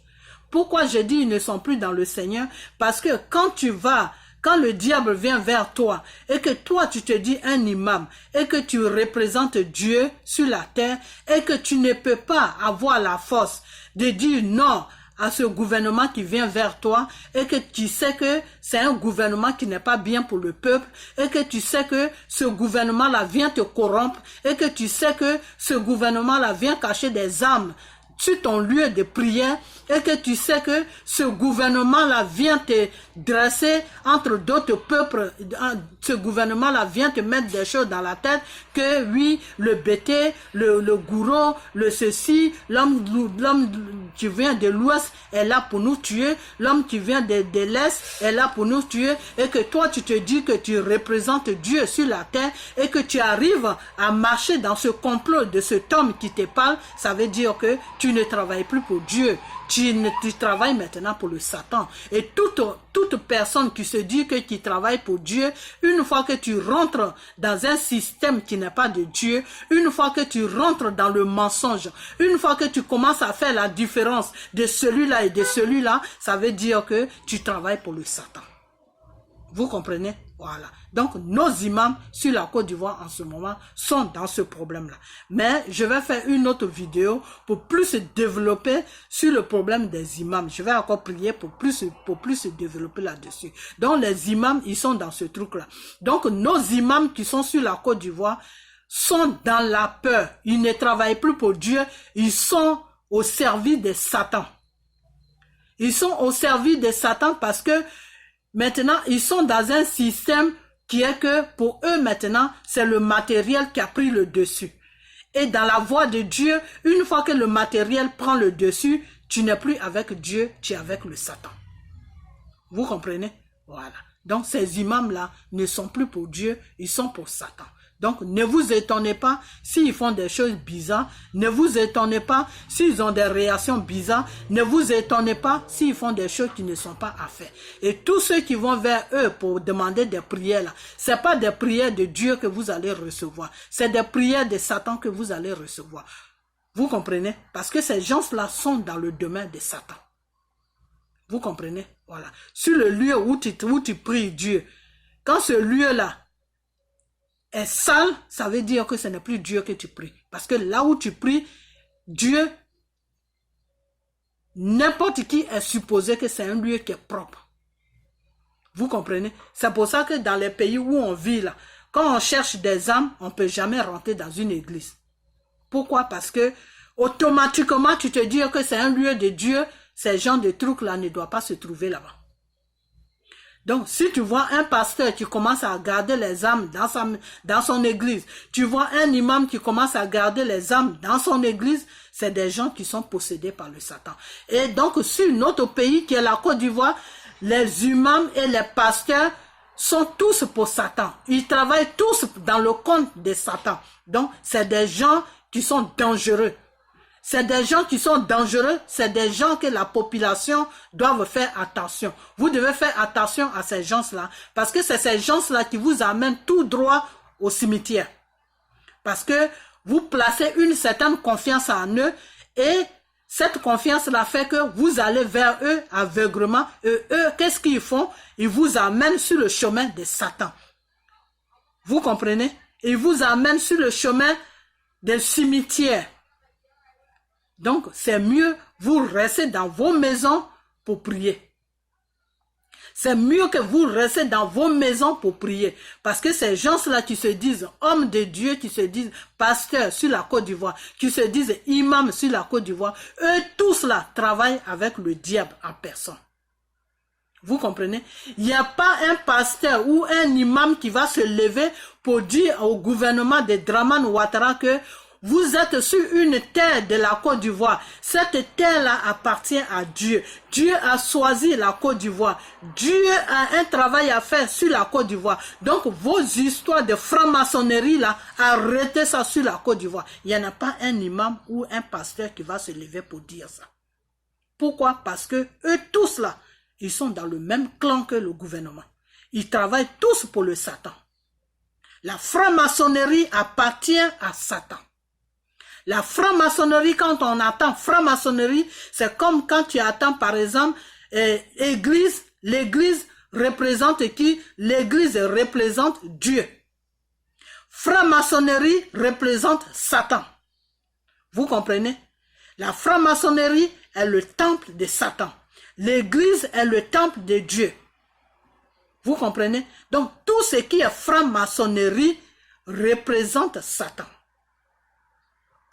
Pourquoi je dis ils ne sont plus dans le Seigneur? Parce que quand le diable vient vers toi et que toi tu te dis un imam et que tu représentes Dieu sur la terre et que tu ne peux pas avoir la force de dire non à ce gouvernement qui vient vers toi et que tu sais que c'est un gouvernement qui n'est pas bien pour le peuple et que tu sais que ce gouvernement-là vient te corrompre et que tu sais que ce gouvernement-là vient cacher des armes sur ton lieu de prière et que tu sais que ce gouvernement-là vient te dresser entre d'autres peuples, ce gouvernement-là vient te mettre des choses dans la tête que oui, le bété, le gourou, le ceci, l'homme qui vient de l'ouest est là pour nous tuer, l'homme qui vient de l'est est là pour nous tuer et que toi tu te dis que tu représentes Dieu sur la terre et que tu arrives à marcher dans ce complot de cet homme qui te parle, ça veut dire que tu ne travailles plus pour Dieu. Tu travailles maintenant pour le Satan. Et toute personne qui se dit qui travaille pour Dieu, une fois que tu rentres dans un système qui n'est pas de Dieu, une fois que tu rentres dans le mensonge, une fois que tu commences à faire la différence de celui-là et de celui-là, ça veut dire que tu travailles pour le Satan. Vous comprenez? Voilà. Donc, nos imams sur la Côte d'Ivoire en ce moment sont dans ce problème-là. Mais je vais faire une autre vidéo pour plus se développer sur le problème des imams. Je vais encore prier pour plus se développer là-dessus. Donc, les imams, ils sont dans ce truc-là. Donc, nos imams qui sont sur la Côte d'Ivoire sont dans la peur. Ils ne travaillent plus pour Dieu. Ils sont au service de Satan. Ils sont au service de Satan parce que maintenant, ils sont dans un système qui est que pour eux maintenant, c'est le matériel qui a pris le dessus. Et dans la voie de Dieu, une fois que le matériel prend le dessus, tu n'es plus avec Dieu, tu es avec le Satan. Vous comprenez? Voilà. Donc ces imams-là ne sont plus pour Dieu, ils sont pour Satan. Donc, ne vous étonnez pas s'ils font des choses bizarres. Ne vous étonnez pas s'ils ont des réactions bizarres. Ne vous étonnez pas s'ils font des choses qui ne sont pas à faire. Et tous ceux qui vont vers eux pour demander des prières, là, c'est pas des prières de Dieu que vous allez recevoir. C'est des prières de Satan que vous allez recevoir. Vous comprenez? Parce que ces gens-là sont dans le domaine de Satan. Vous comprenez? Voilà. Sur le lieu où tu pries Dieu, quand ce lieu-là est sale, ça veut dire que ce n'est plus Dieu que tu pries. Parce que là où tu pries, Dieu, n'importe qui est supposé que c'est un lieu qui est propre. Vous comprenez? C'est pour ça que dans les pays où on vit là, quand on cherche des âmes, on ne peut jamais rentrer dans une église. Pourquoi? Parce que automatiquement, tu te dis que c'est un lieu de Dieu, ces gens de trucs là ne doivent pas se trouver là-bas. Donc, si tu vois un pasteur qui commence à garder les âmes dans son église, tu vois un imam qui commence à garder les âmes dans son église, c'est des gens qui sont possédés par le Satan. Et donc, sur notre pays qui est la Côte d'Ivoire, les imams et les pasteurs sont tous pour Satan. Ils travaillent tous dans le compte de Satan. Donc, c'est des gens qui sont dangereux. C'est des gens qui sont dangereux, c'est des gens que la population doit faire attention. Vous devez faire attention à ces gens-là, parce que c'est ces gens-là qui vous amènent tout droit au cimetière. Parce que vous placez une certaine confiance en eux, et cette confiance-là fait que vous allez vers eux aveuglement, et eux, qu'est-ce qu'ils font? Ils vous amènent sur le chemin de Satan. Vous comprenez? Ils vous amènent sur le chemin des cimetières. Donc, c'est mieux, vous restez dans vos maisons pour prier. C'est mieux que vous restez dans vos maisons pour prier. Parce que ces gens-là qui se disent hommes de Dieu, qui se disent pasteurs sur la Côte d'Ivoire, qui se disent imams sur la Côte d'Ivoire, eux tous là travaillent avec le diable en personne. Vous comprenez? Il n'y a pas un pasteur ou un imam qui va se lever pour dire au gouvernement de Dramane Ouattara que vous êtes sur une terre de la Côte d'Ivoire. Cette terre-là appartient à Dieu. Dieu a choisi la Côte d'Ivoire. Dieu a un travail à faire sur la Côte d'Ivoire. Donc, vos histoires de franc-maçonnerie, là, arrêtez ça sur la Côte d'Ivoire. Il n'y en a pas un imam ou un pasteur qui va se lever pour dire ça. Pourquoi? Parce que eux tous, là, ils sont dans le même clan que le gouvernement. Ils travaillent tous pour le Satan. La franc-maçonnerie appartient à Satan. La franc-maçonnerie, quand on attend franc-maçonnerie, c'est comme quand tu attends, par exemple, église. L'église représente qui? L'église représente Dieu. Franc-maçonnerie représente Satan. Vous comprenez? La franc-maçonnerie est le temple de Satan. L'église est le temple de Dieu. Vous comprenez? Donc, tout ce qui est franc-maçonnerie représente Satan.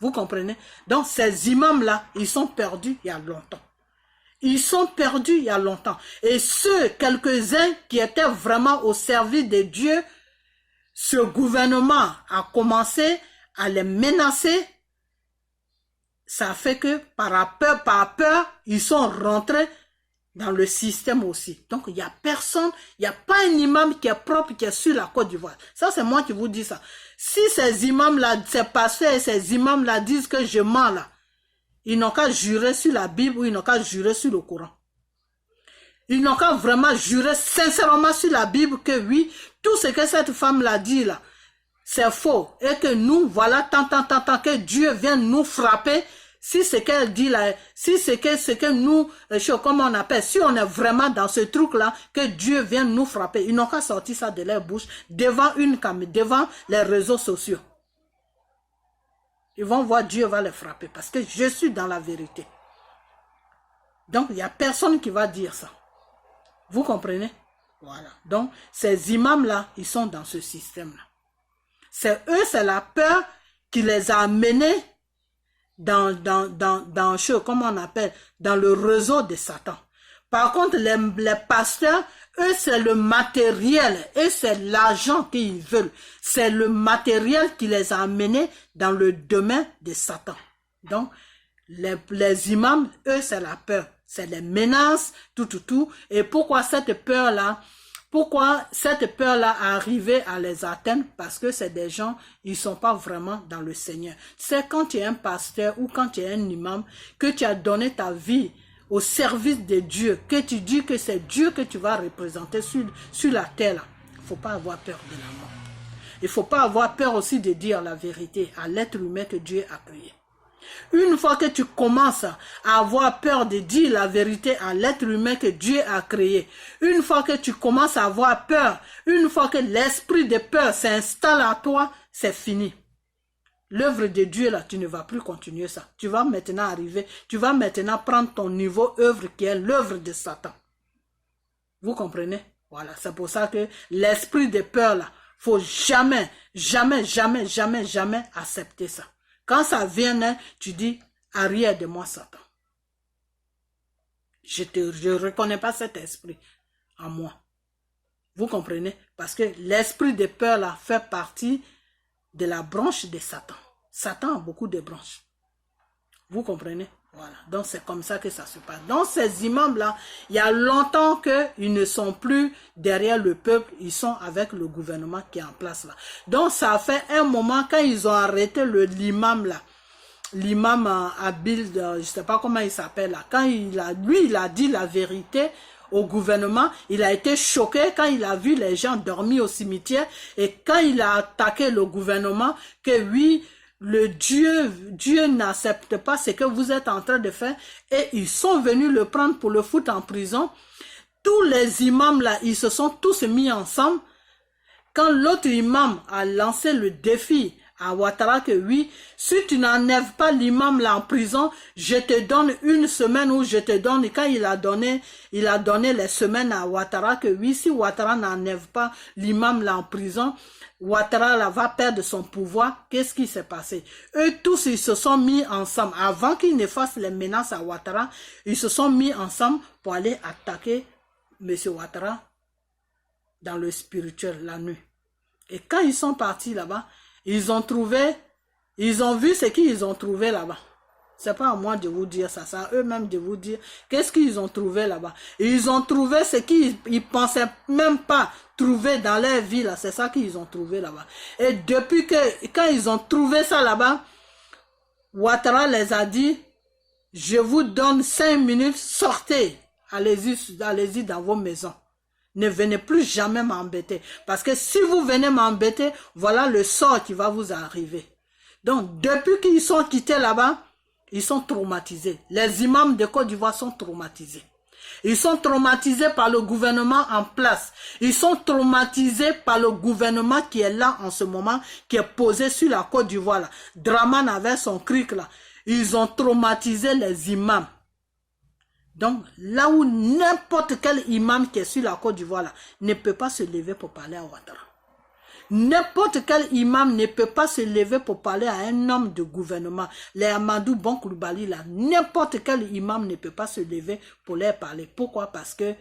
Vous comprenez? Donc, ces imams-là, ils sont perdus il y a longtemps. Ils sont perdus il y a longtemps. Et ceux, quelques-uns qui étaient vraiment au service de Dieu, ce gouvernement a commencé à les menacer. Ça fait que par peur, ils sont rentrés dans le système aussi. Donc, il n'y a personne, il n'y a pas un imam qui est propre, qui est sur la Côte d'Ivoire. Ça, c'est moi qui vous dis ça. Si ces imams-là, ces pasteurs et ces imams-là disent que je mens là, ils n'ont qu'à jurer sur la Bible ou ils n'ont qu'à jurer sur le Coran. Ils n'ont qu'à vraiment jurer sincèrement sur la Bible que oui, tout ce que cette femme-là dit là, c'est faux. Et que nous, voilà, tant que Dieu vient nous frapper. Si ce qu'elle dit là, si c'est que nous, comment on appelle, si on est vraiment dans ce truc-là, que Dieu vient nous frapper, ils n'ont qu'à sortir ça de leur bouche devant une caméra, devant les réseaux sociaux. Ils vont voir Dieu va les frapper parce que je suis dans la vérité. Donc, il n'y a personne qui va dire ça. Vous comprenez? Voilà. Donc, ces imams-là, ils sont dans ce système-là. C'est eux, c'est la peur qui les a amenés comment on appelle, dans le réseau de Satan. Par contre, les pasteurs, eux, c'est le matériel et c'est l'argent qu'ils veulent. C'est le matériel qui les a amenés dans le domaine de Satan. Donc, les imams, eux, c'est la peur. C'est les menaces, tout. Et pourquoi cette peur-là? Pourquoi cette peur-là est arrivée à les atteindre? Parce que c'est des gens, ils ne sont pas vraiment dans le Seigneur. C'est quand tu es un pasteur ou quand tu es un imam, que tu as donné ta vie au service de Dieu, que tu dis que c'est Dieu que tu vas représenter sur la terre. Il ne faut pas avoir peur de la mort. Il ne faut pas avoir peur aussi de dire la vérité à l'être humain que Dieu a créé. Une fois que tu commences à avoir peur de dire la vérité à l'être humain que Dieu a créé, une fois que tu commences à avoir peur, une fois que l'esprit de peur s'installe à toi, c'est fini. L'œuvre de Dieu, là, tu ne vas plus continuer ça. Tu vas maintenant arriver, tu vas maintenant prendre ton niveau œuvre qui est l'œuvre de Satan. Vous comprenez? Voilà, c'est pour ça que l'esprit de peur, là, faut jamais accepter ça. Quand ça vient, tu dis, arrière de moi, Satan. Je ne reconnais pas cet esprit en moi. Vous comprenez? Parce que l'esprit de peur, là, fait partie de la branche de Satan. Satan a beaucoup de branches. Vous comprenez? Voilà. Donc, c'est comme ça que ça se passe. Donc, ces imams-là, il y a longtemps qu'ils ne sont plus derrière le peuple. Ils sont avec le gouvernement qui est en place là. Donc, ça fait un moment quand ils ont arrêté l'imam là. L'imam Abil, je ne sais pas comment il s'appelle là. Quand il a dit la vérité au gouvernement, il a été choqué quand il a vu les gens dormir au cimetière. Et quand il a attaqué le gouvernement, que oui, Dieu n'accepte pas ce que vous êtes en train de faire, et ils sont venus le prendre pour le foutre en prison. Tous les imams là, ils se sont tous mis ensemble. Quand l'autre imam a lancé le défi à Ouattara que oui, si tu n'enlèves pas l'imam là en prison, je te donne une semaine ou je te donne, quand il a donné les semaines à Ouattara que oui, si Ouattara n'enlève pas l'imam là en prison, Ouattara là va perdre son pouvoir. Qu'est-ce qui s'est passé? Eux tous, ils se sont mis ensemble. Avant qu'ils ne fassent les menaces à Ouattara, ils se sont mis ensemble pour aller attaquer M. Ouattara dans le spirituel la nuit. Et quand ils sont partis là-bas, ils ont vu ce qu'ils ont trouvé là-bas. C'est pas à moi de vous dire ça, c'est à eux-mêmes de vous dire qu'est-ce qu'ils ont trouvé là-bas. Ils ont trouvé ce qu'ils pensaient même pas trouver dans leur vie là, c'est ça qu'ils ont trouvé là-bas. Et depuis que, quand ils ont trouvé ça là-bas, Ouattara les a dit, je vous donne 5 minutes, sortez, allez-y dans vos maisons. Ne venez plus jamais m'embêter. Parce que si vous venez m'embêter, voilà le sort qui va vous arriver. Donc, depuis qu'ils sont quittés là-bas, ils sont traumatisés. Les imams de Côte d'Ivoire sont traumatisés. Ils sont traumatisés par le gouvernement en place. Ils sont traumatisés par le gouvernement qui est là en ce moment, qui est posé sur la Côte d'Ivoire. Draman avait son cric là. Ils ont traumatisé les imams. Donc, là où n'importe quel imam qui est sur la Côte d'Ivoire là, ne peut pas se lever pour parler à Ouattara. N'importe quel imam ne peut pas se lever pour parler à un homme de gouvernement. Les Amadou Bon Koulibaly là, n'importe quel imam ne peut pas se lever pour leur parler. Pourquoi? Parce que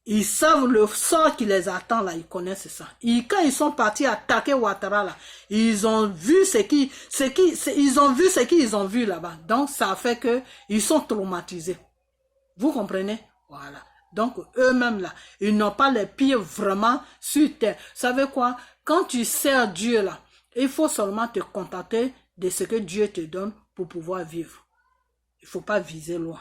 ils savent le sort qui les attend là, ils connaissent ça. Et quand ils sont partis attaquer Ouattara là, ils ont vu ce qu'ils ont vu là-bas. Donc ça fait que ils sont traumatisés. Vous comprenez? Voilà. Donc, eux-mêmes là, ils n'ont pas les pieds vraiment sur terre. Vous savez quoi? Quand tu sers Dieu là, il faut seulement te contenter de ce que Dieu te donne pour pouvoir vivre. Il ne faut pas viser loin.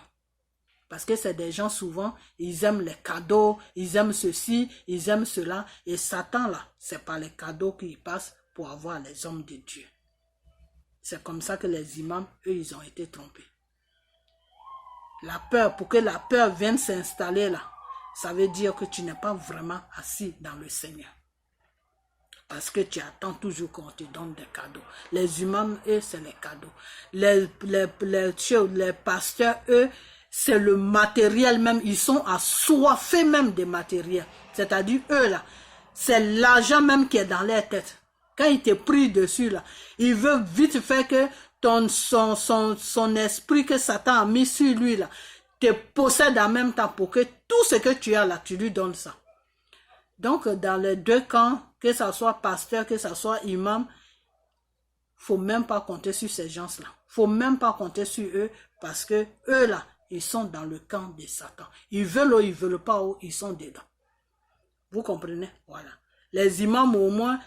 Parce que c'est des gens souvent, ils aiment les cadeaux, ils aiment ceci, ils aiment cela. Et Satan là, c'est par les cadeaux qu'il passe pour avoir les hommes de Dieu. C'est comme ça que les imams, eux, ils ont été trompés. La peur, pour que la peur vienne s'installer là, ça veut dire que tu n'es pas vraiment assis dans le Seigneur. Parce que tu attends toujours qu'on te donne des cadeaux. Les imams, eux, c'est les cadeaux. Les pasteurs, eux, c'est le matériel même. Ils sont assoiffés même des matériels. C'est-à-dire, eux là, c'est l'argent même qui est dans leur tête. Quand ils te prient dessus là, ils veulent vite faire que son esprit que Satan a mis sur lui là, te possède en même temps pour que tout ce que tu as là, tu lui donnes ça. Donc, dans les deux camps, que ce soit pasteur, que ce soit imam, faut même pas compter sur ces gens-là. Faut même pas compter sur eux parce que eux là, ils sont dans le camp de Satan. Ils veulent ou ils veulent pas, ou ils sont dedans. Vous comprenez? Voilà. Les imams au moins,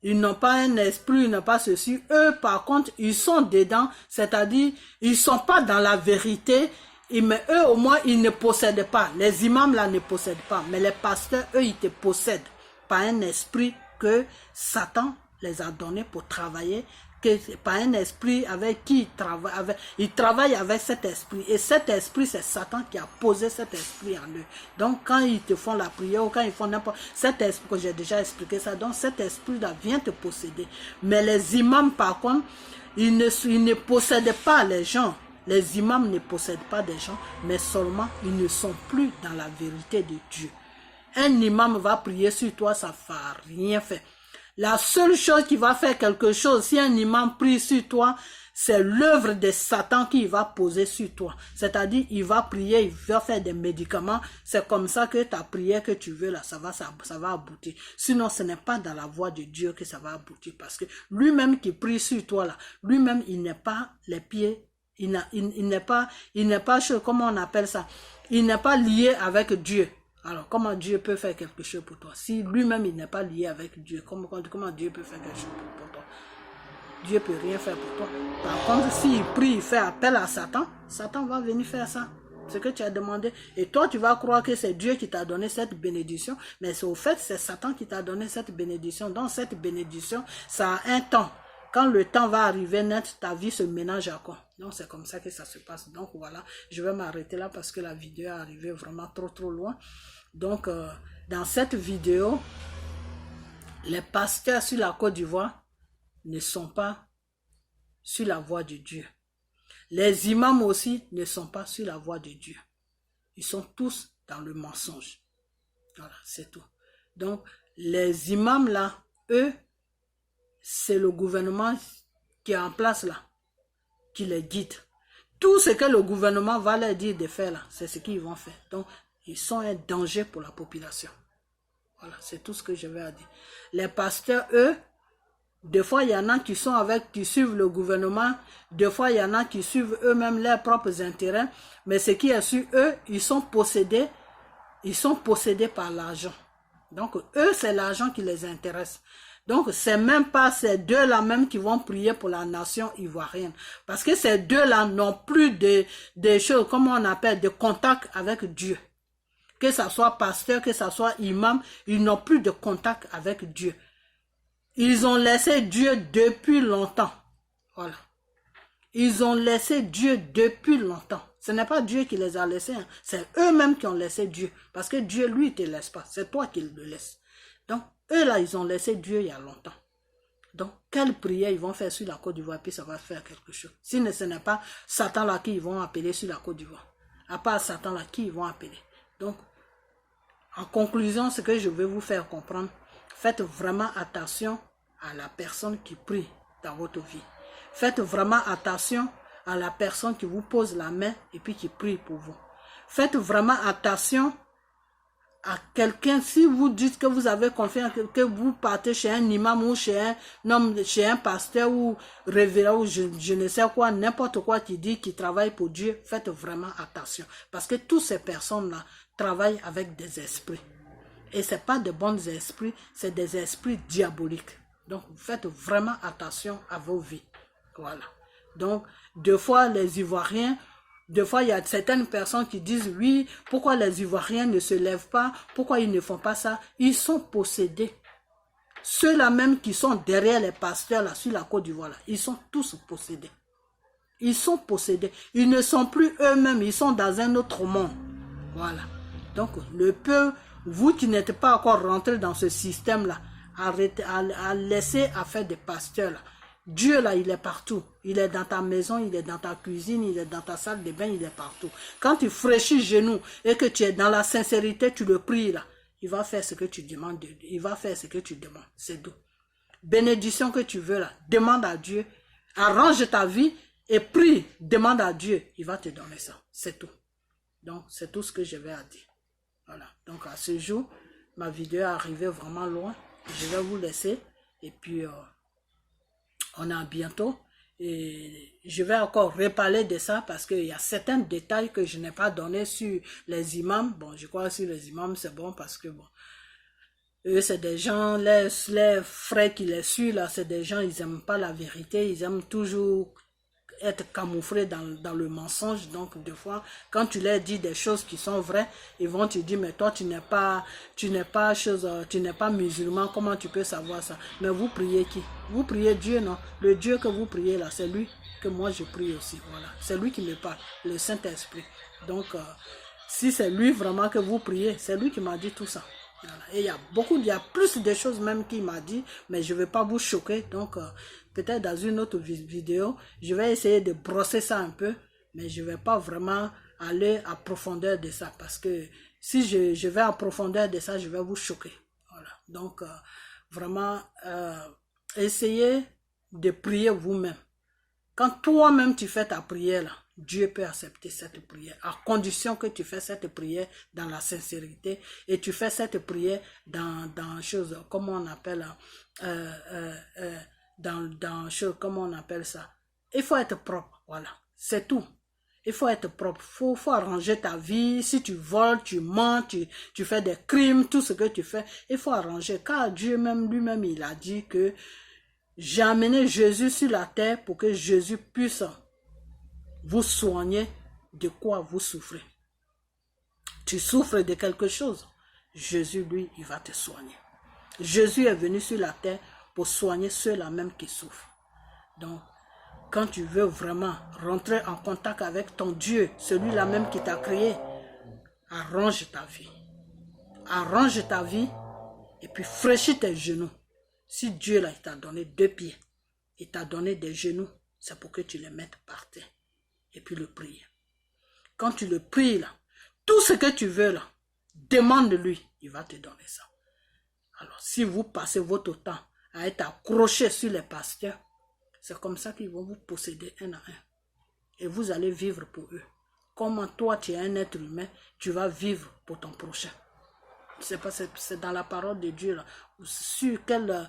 ils n'ont pas un esprit, ils n'ont pas ceci. Eux, par contre, ils sont dedans, c'est-à-dire, ils ne sont pas dans la vérité, mais eux, au moins, ils ne possèdent pas. Les imams, là, ne possèdent pas. Mais les pasteurs, eux, ils te possèdent par un esprit que Satan les a donné pour travailler, par un esprit avec qui ils travaillent avec cet esprit. Et cet esprit, c'est Satan qui a posé cet esprit en eux. Donc, quand ils te font la prière ou quand ils font n'importe... Cet esprit, que j'ai déjà expliqué ça, donc cet esprit-là vient te posséder. Mais les imams, par contre, ils ne possèdent pas les gens. Les imams ne possèdent pas des gens, mais seulement ils ne sont plus dans la vérité de Dieu. Un imam va prier sur toi, ça ne va rien faire. La seule chose qui va faire quelque chose, si un imam prie sur toi, c'est l'œuvre de Satan qu'il va poser sur toi. C'est-à-dire, il va prier, il va faire des médicaments. C'est comme ça que ta prière que tu veux là, ça va aboutir. Sinon, ce n'est pas dans la voie de Dieu que ça va aboutir. Parce que lui-même qui prie sur toi là, lui-même, il n'est pas les pieds, il n'est pas, comment on appelle ça? Il n'est pas lié avec Dieu. Alors, comment Dieu peut faire quelque chose pour toi? Si lui-même, il n'est pas lié avec Dieu, comment Dieu peut faire quelque chose pour toi? Dieu ne peut rien faire pour toi. Par contre, s'il prie, il fait appel à Satan, Satan va venir faire ça. Ce que tu as demandé. Et toi, tu vas croire que c'est Dieu qui t'a donné cette bénédiction, mais c'est au fait, c'est Satan qui t'a donné cette bénédiction. Donc, cette bénédiction, ça a un temps. Quand le temps va arriver net, ta vie se ménage à quoi? Donc, c'est comme ça que ça se passe. Donc, voilà, je vais m'arrêter là parce que la vidéo est arrivée vraiment trop loin. Donc, dans cette vidéo, les pasteurs sur la Côte d'Ivoire, ne sont pas sur la voie de Dieu. Les imams aussi ne sont pas sur la voie de Dieu. Ils sont tous dans le mensonge. Voilà, c'est tout. Donc, les imams là, eux, c'est le gouvernement qui est en place là, qui les guide. Tout ce que le gouvernement va leur dire de faire là, c'est ce qu'ils vont faire. Donc, ils sont un danger pour la population. Voilà, c'est tout ce que je vais dire. Les pasteurs, eux, des fois, il y en a qui sont qui suivent le gouvernement. Des fois, il y en a qui suivent eux-mêmes leurs propres intérêts. Mais ce qui est sur eux, ils sont possédés par l'argent. Donc, eux, c'est l'argent qui les intéresse. Donc, c'est même pas ces deux-là même qui vont prier pour la nation ivoirienne. Parce que ces deux-là n'ont plus de choses, comment on appelle, de contact avec Dieu. Que ça soit pasteur, que ça soit imam, ils n'ont plus de contact avec Dieu. Ils ont laissé Dieu depuis longtemps. Voilà. Ils ont laissé Dieu depuis longtemps. Ce n'est pas Dieu qui les a laissés. Hein. C'est eux-mêmes qui ont laissé Dieu. Parce que Dieu, lui, ne te laisse pas. C'est toi qui le laisses. Donc, eux, là, ils ont laissé Dieu il y a longtemps. Donc, quelle prière ils vont faire sur la Côte d'Ivoire, puis ça va faire quelque chose. Si ce n'est pas Satan là qui ils vont appeler sur la Côte d'Ivoire. À part Satan là qui ils vont appeler. Donc, en conclusion, ce que je veux vous faire comprendre, faites vraiment attention à la personne qui prie dans votre vie. Faites vraiment attention à la personne qui vous pose la main et puis qui prie pour vous. Faites vraiment attention à quelqu'un, si vous dites que vous avez confiance, que vous partez chez un imam ou chez un homme, chez un pasteur ou révérend ou je ne sais quoi, n'importe quoi qui dit qu'il travaille pour Dieu, faites vraiment attention. Parce que toutes ces personnes-là travaillent avec des esprits. Et ce n'est pas de bons esprits, c'est des esprits diaboliques. Donc, faites vraiment attention à vos vies. Voilà. Donc, des fois, les Ivoiriens, des fois, il y a certaines personnes qui disent, oui, pourquoi les Ivoiriens ne se lèvent pas? Pourquoi ils ne font pas ça? Ils sont possédés. Ceux-là même qui sont derrière les pasteurs là, sur la Côte d'Ivoire, ils sont tous possédés. Ils sont possédés. Ils ne sont plus eux-mêmes, ils sont dans un autre monde. Voilà. Donc, le peu, vous qui n'êtes pas encore rentrés dans ce système-là, arrêtez à laisser à faire des pasteurs là. Dieu là, il est partout. Il est dans ta maison, il est dans ta cuisine, il est dans ta salle de bain, il est partout. Quand tu fraîchis genoux et que tu es dans la sincérité, tu le pries là, il va faire ce que tu demandes. Il va faire ce que tu demandes. C'est tout. Bénédiction que tu veux là, demande à Dieu, arrange ta vie et prie, demande à Dieu, il va te donner ça. C'est tout. Donc, c'est tout ce que je vais à dire. Voilà. Donc, à ce jour, ma vidéo est arrivée vraiment loin. Je vais vous laisser et puis on est à bientôt. Et je vais encore reparler de ça parce qu'il y a certains détails que je n'ai pas donnés sur les imams. Bon, je crois que sur les imams, c'est bon parce que bon, eux, c'est des gens, les frères qui les suivent, là, c'est des gens, ils n'aiment pas la vérité, ils aiment toujours être camouflés dans le mensonge. Donc, des fois, quand tu leur dis des choses qui sont vraies, ils vont te dire, mais toi, tu n'es pas musulman, comment tu peux savoir ça? Mais vous priez qui? Vous priez Dieu, non? Le Dieu que vous priez là, c'est lui que moi je prie aussi. Voilà. C'est lui qui me parle, le Saint-Esprit. Donc, si c'est lui vraiment que vous priez, c'est lui qui m'a dit tout ça. Voilà. Et il y a plus de choses même qu'il m'a dit, mais je ne vais pas vous choquer. Donc, peut-être dans une autre vidéo, je vais essayer de brosser ça un peu, mais je ne vais pas vraiment aller à profondeur de ça, parce que si je vais à profondeur de ça, je vais vous choquer. Voilà. Donc, vraiment, essayez de prier vous-même. Quand toi-même tu fais ta prière, là, Dieu peut accepter cette prière, à condition que tu fais cette prière dans la sincérité et tu fais cette prière dans chose, comment on appelle, dans chose, comment on appelle ça. Il faut être propre, voilà, c'est tout. Il faut être propre, faut arranger ta vie. Si tu voles, tu mens, tu fais des crimes, tout ce que tu fais, il faut arranger. Car Dieu même lui-même, il a dit que j'ai amené Jésus sur la terre pour que Jésus puisse vous soigner de quoi vous souffrez. Tu souffres de quelque chose, Jésus, lui, il va te soigner. Jésus est venu sur la terre pour soigner ceux-là même qui souffrent. Donc, quand tu veux vraiment rentrer en contact avec ton Dieu, celui-là même qui t'a créé, arrange ta vie. Arrange ta vie et puis fraîchis tes genoux. Si Dieu là, il t'a donné 2 pieds, Il t'a donné des genoux, c'est pour que tu les mettes par terre. Et puis le prier. Quand tu le pries là, tout ce que tu veux là, demande-lui, il va te donner ça. Alors si vous passez votre temps à être accroché sur les pasteurs, c'est comme ça qu'ils vont vous posséder un à un. Et vous allez vivre pour eux. Comment toi tu es un être humain, tu vas vivre pour ton prochain. C'est dans la parole de Dieu là. Sur quelle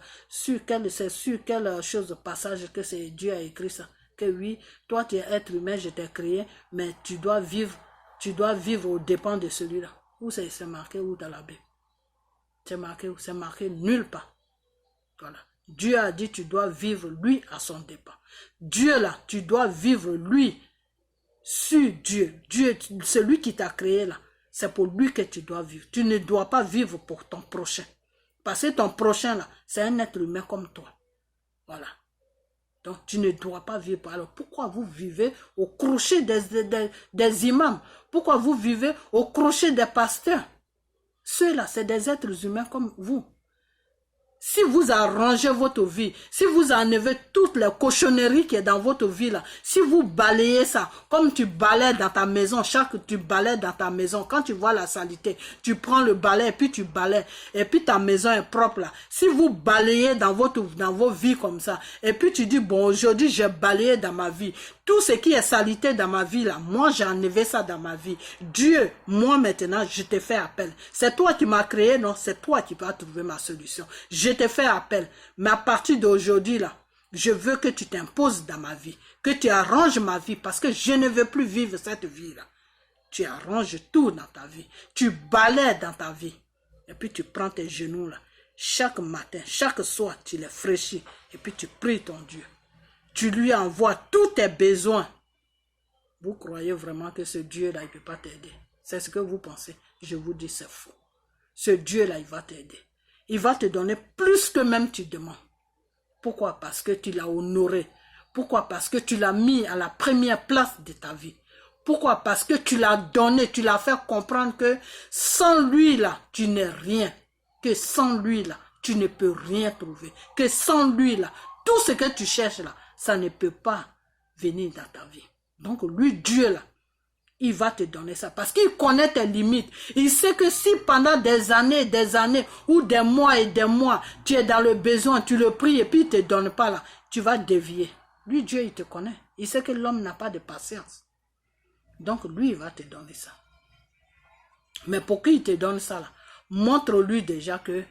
chose, passage que c'est Dieu a écrit ça. Que oui, toi tu es être humain, je t'ai créé, mais tu dois vivre aux dépens de celui-là. Où c'est marqué, où dans la Bible? C'est marqué nulle part. Voilà. Dieu a dit tu dois vivre lui à son dépens. Dieu là, tu dois vivre lui sur Dieu. Dieu, celui qui t'a créé là, c'est pour lui que tu dois vivre. Tu ne dois pas vivre pour ton prochain. Parce que ton prochain là, c'est un être humain comme toi. Voilà. Donc tu ne dois pas vivre. Alors pourquoi vous vivez au crochet des imams? Pourquoi vous vivez au crochet des pasteurs? Ceux-là, c'est des êtres humains comme vous. Si vous arrangez votre vie, si vous enlevez toutes les cochonneries qui est dans votre vie là, si vous balayez ça, comme tu balayes dans ta maison, tu balayes dans ta maison, quand tu vois la saleté, tu prends le balai et puis tu balayes, et puis ta maison est propre là. Si vous balayez dans vos vies comme ça, et puis tu dis, bon, aujourd'hui j'ai balayé dans ma vie, tout ce qui est saleté dans ma vie là, moi j'ai enlevé ça dans ma vie. Dieu, moi maintenant, je te fais appel. C'est toi qui m'as créé, non? C'est toi qui vas trouver ma solution. Je te fais appel. Mais à partir d'aujourd'hui là, je veux que tu t'imposes dans ma vie. Que tu arranges ma vie parce que je ne veux plus vivre cette vie là. Tu arranges tout dans ta vie. Tu balayes dans ta vie. Et puis tu prends tes genoux là. Chaque matin, chaque soir, tu les fraîchis. Et puis tu pries ton Dieu. Tu lui envoies tous tes besoins. Vous croyez vraiment que ce Dieu-là, il ne peut pas t'aider? C'est ce que vous pensez. Je vous dis, c'est faux. Ce Dieu-là, il va t'aider. Il va te donner plus que même tu demandes. Pourquoi? Parce que tu l'as honoré. Pourquoi? Parce que tu l'as mis à la première place de ta vie. Pourquoi? Parce que tu l'as donné, tu l'as fait comprendre que sans lui, là, tu n'es rien. Que sans lui, là, tu ne peux rien trouver. Que sans lui, là, tout ce que tu cherches, là, ça ne peut pas venir dans ta vie. Donc lui, Dieu là, il va te donner ça parce qu'il connaît tes limites. Il sait que si pendant des années ou des mois et des mois, tu es dans le besoin, tu le pries et puis il ne te donne pas là, tu vas dévier. Lui, Dieu, il te connaît. Il sait que l'homme n'a pas de patience. Donc lui, il va te donner ça. Mais pour qu'il te donne ça là, montre-lui déjà que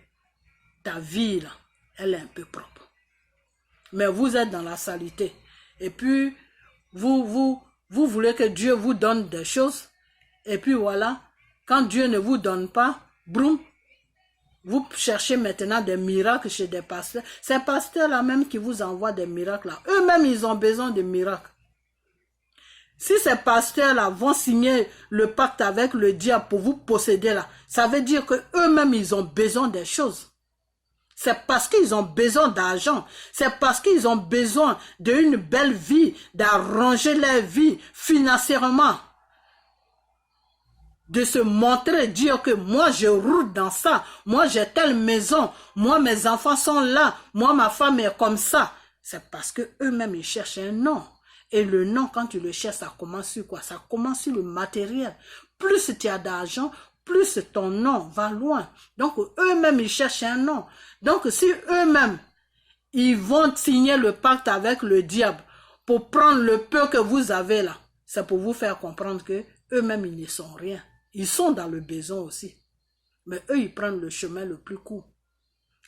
ta vie là, elle est un peu propre. Mais vous êtes dans la saleté. Et puis, vous voulez que Dieu vous donne des choses. Et puis voilà, quand Dieu ne vous donne pas, broum, vous cherchez maintenant des miracles chez des pasteurs. Ces pasteurs-là même qui vous envoient des miracles, là, eux-mêmes, ils ont besoin de miracles. Si ces pasteurs-là vont signer le pacte avec le diable pour vous posséder là, ça veut dire que eux-mêmes, ils ont besoin des choses. C'est parce qu'ils ont besoin d'argent. C'est parce qu'ils ont besoin d'une belle vie, d'arranger leur vie financièrement. De se montrer, dire que moi je roule dans ça. Moi j'ai telle maison. Moi mes enfants sont là. Moi ma femme est comme ça. C'est parce que eux-mêmes ils cherchent un nom. Et le nom, quand tu le cherches, ça commence sur quoi? Ça commence sur le matériel. Plus tu as d'argent, plus ton nom va loin. Donc eux-mêmes ils cherchent un nom. Donc si eux-mêmes ils vont signer le pacte avec le diable pour prendre le peu que vous avez là, c'est pour vous faire comprendre que eux-mêmes ils ne sont rien. Ils sont dans le besoin aussi. Mais eux ils prennent le chemin le plus court.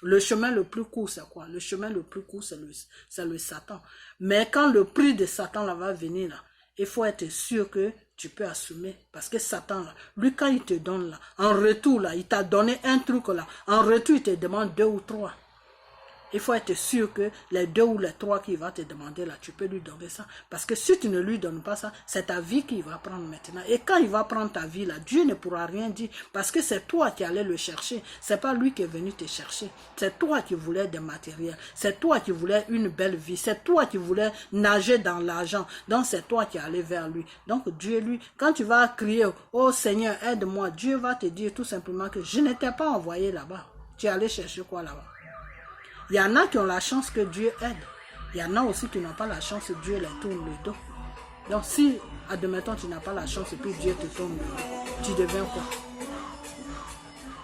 Le chemin le plus court c'est quoi? Le chemin le plus court c'est le Satan. Mais quand le prix de Satan là va venir là, il faut être sûr que tu peux assumer. Parce que Satan, là, lui, quand il te donne là, en retour, là, il t'a donné un truc là, en retour, il te demande 2 ou 3. Il faut être sûr que les 2 ou les 3 qu'il va te demander là, tu peux lui donner ça. Parce que si tu ne lui donnes pas ça, c'est ta vie qu'il va prendre maintenant. Et quand il va prendre ta vie là, Dieu ne pourra rien dire. Parce que c'est toi qui allais le chercher. C'est pas lui qui est venu te chercher. C'est toi qui voulais des matériels. C'est toi qui voulais une belle vie. C'est toi qui voulais nager dans l'argent. Donc c'est toi qui allais vers lui. Donc Dieu lui, quand tu vas crier, oh Seigneur, aide-moi, Dieu va te dire tout simplement que je ne t'ai pas envoyé là-bas. Tu es allé chercher quoi là-bas? Il y en a qui ont la chance que Dieu aide. Il y en a aussi qui n'ont pas la chance, Dieu les tourne le dos. Donc si, admettons, tu n'as pas la chance et puis Dieu te tourne le dos, tu deviens quoi?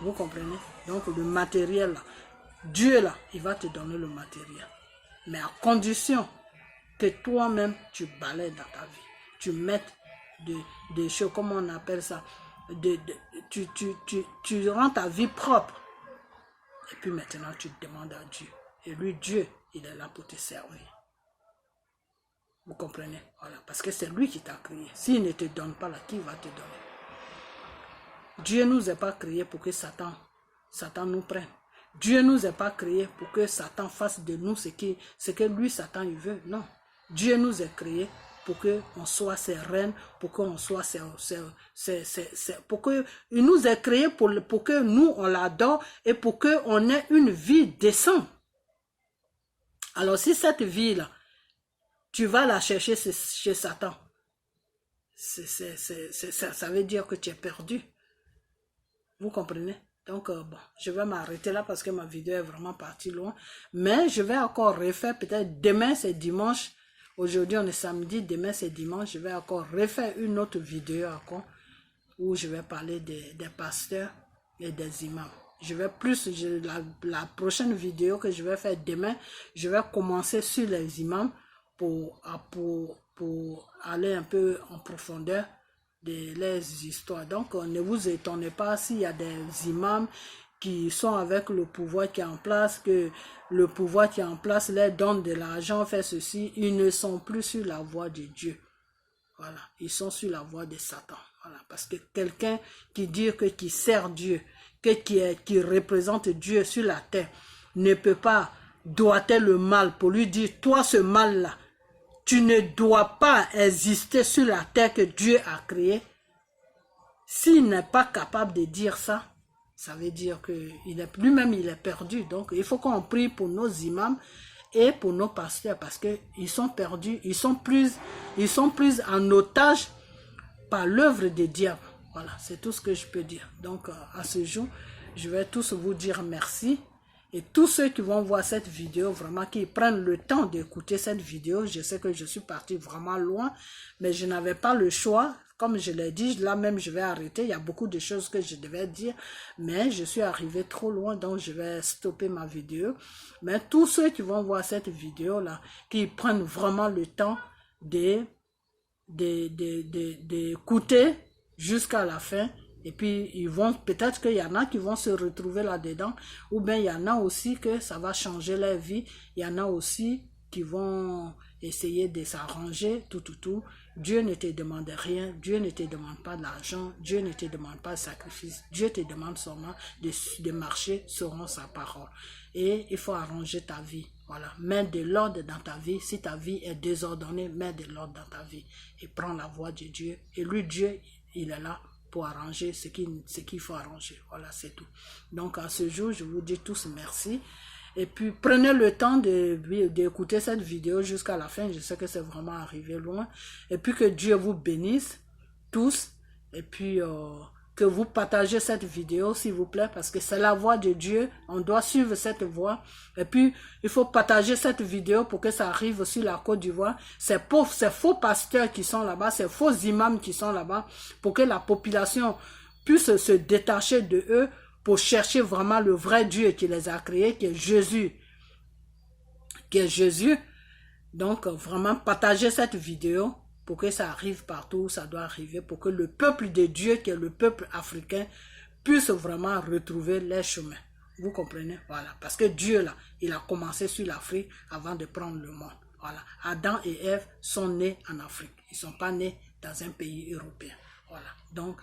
Vous comprenez? Donc le matériel, là, Dieu là, il va te donner le matériel. Mais à condition que toi-même, tu balayes dans ta vie. Tu mettes des choses, comment on appelle ça? Tu rends ta vie propre. Et puis maintenant, tu demandes à Dieu. Et lui, Dieu, il est là pour te servir. Vous comprenez? Voilà. Parce que c'est lui qui t'a créé. S'il ne te donne pas là, qui va te donner? Dieu ne nous a pas créé pour que Satan nous prenne. Dieu ne nous a pas créé pour que Satan fasse de nous ce que lui, Satan, il veut. Non. Dieu nous a créé pour qu'on soit ses reines, pour qu'on soit il nous a créé pour que nous, on l'adore et pour qu'on ait une vie décente. Alors, si cette vie-là, tu vas la chercher chez Satan, ça veut dire que tu es perdu. Vous comprenez? Donc, bon, je vais m'arrêter là parce que ma vidéo est vraiment partie loin. Mais je vais encore refaire, peut-être demain c'est dimanche. Aujourd'hui on est samedi, demain c'est dimanche. Je vais encore refaire une autre vidéo encore où je vais parler des pasteurs et des imams. Je vais plus, la prochaine vidéo que je vais faire demain, je vais commencer sur les imams pour aller un peu en profondeur de les histoires. Donc ne vous étonnez pas s'il y a des imams qui sont avec le pouvoir qui est en place, que le pouvoir qui est en place leur donne de l'argent, fait ceci, ils ne sont plus sur la voie de Dieu. Voilà, ils sont sur la voie de Satan. Voilà, parce que quelqu'un qui sert Dieu, qui représente Dieu sur la terre, ne peut pas doiter le mal pour lui dire, toi ce mal-là, tu ne dois pas exister sur la terre que Dieu a créée. S'il n'est pas capable de dire ça, ça veut dire que lui-même il est perdu. Donc il faut qu'on prie pour nos imams et pour nos pasteurs parce qu'ils sont perdus, ils sont pris en otage par l'œuvre des diables. Voilà, c'est tout ce que je peux dire. Donc à ce jour, je vais tous vous dire merci. Et tous ceux qui vont voir cette vidéo, vraiment, qui prennent le temps d'écouter cette vidéo, je sais que je suis parti vraiment loin, mais je n'avais pas le choix. Comme je l'ai dit, là même je vais arrêter. Il y a beaucoup de choses que je devais dire, mais je suis arrivé trop loin, donc je vais stopper ma vidéo. Mais tous ceux qui vont voir cette vidéo-là, qui prennent vraiment le temps d'écouter jusqu'à la fin, et puis ils vont, peut-être qu'il y en a qui vont se retrouver là-dedans, ou bien il y en a aussi que ça va changer leur vie, il y en a aussi qui vont essayer de s'arranger, tout. Dieu ne te demande rien, Dieu ne te demande pas de l'argent, Dieu ne te demande pas de sacrifice, Dieu te demande seulement de marcher selon sa parole. Et il faut arranger ta vie, voilà, mets de l'ordre dans ta vie. Si ta vie est désordonnée, mets de l'ordre dans ta vie et prends la voie de Dieu. Et lui, Dieu, il est là pour arranger ce qu'il faut arranger. Voilà, c'est tout. Donc à ce jour, je vous dis tous merci. Et puis prenez le temps d'écouter cette vidéo jusqu'à la fin. Je sais que c'est vraiment arrivé loin. Et puis que Dieu vous bénisse tous. Et puis que vous partagez cette vidéo s'il vous plaît. Parce que c'est la voix de Dieu. On doit suivre cette voix. Et puis il faut partager cette vidéo pour que ça arrive sur la Côte d'Ivoire. Ces faux pasteurs qui sont là-bas. Ces faux imams qui sont là-bas. Pour que la population puisse se détacher de eux. Pour chercher vraiment le vrai Dieu qui les a créés, qui est Jésus. Donc, vraiment, partagez cette vidéo pour que ça arrive partout où ça doit arriver, pour que le peuple de Dieu, qui est le peuple africain, puisse vraiment retrouver les chemins. Vous comprenez? Voilà. Parce que Dieu, là, il a commencé sur l'Afrique avant de prendre le monde. Voilà. Adam et Ève sont nés en Afrique. Ils ne sont pas nés dans un pays européen. Voilà. Donc,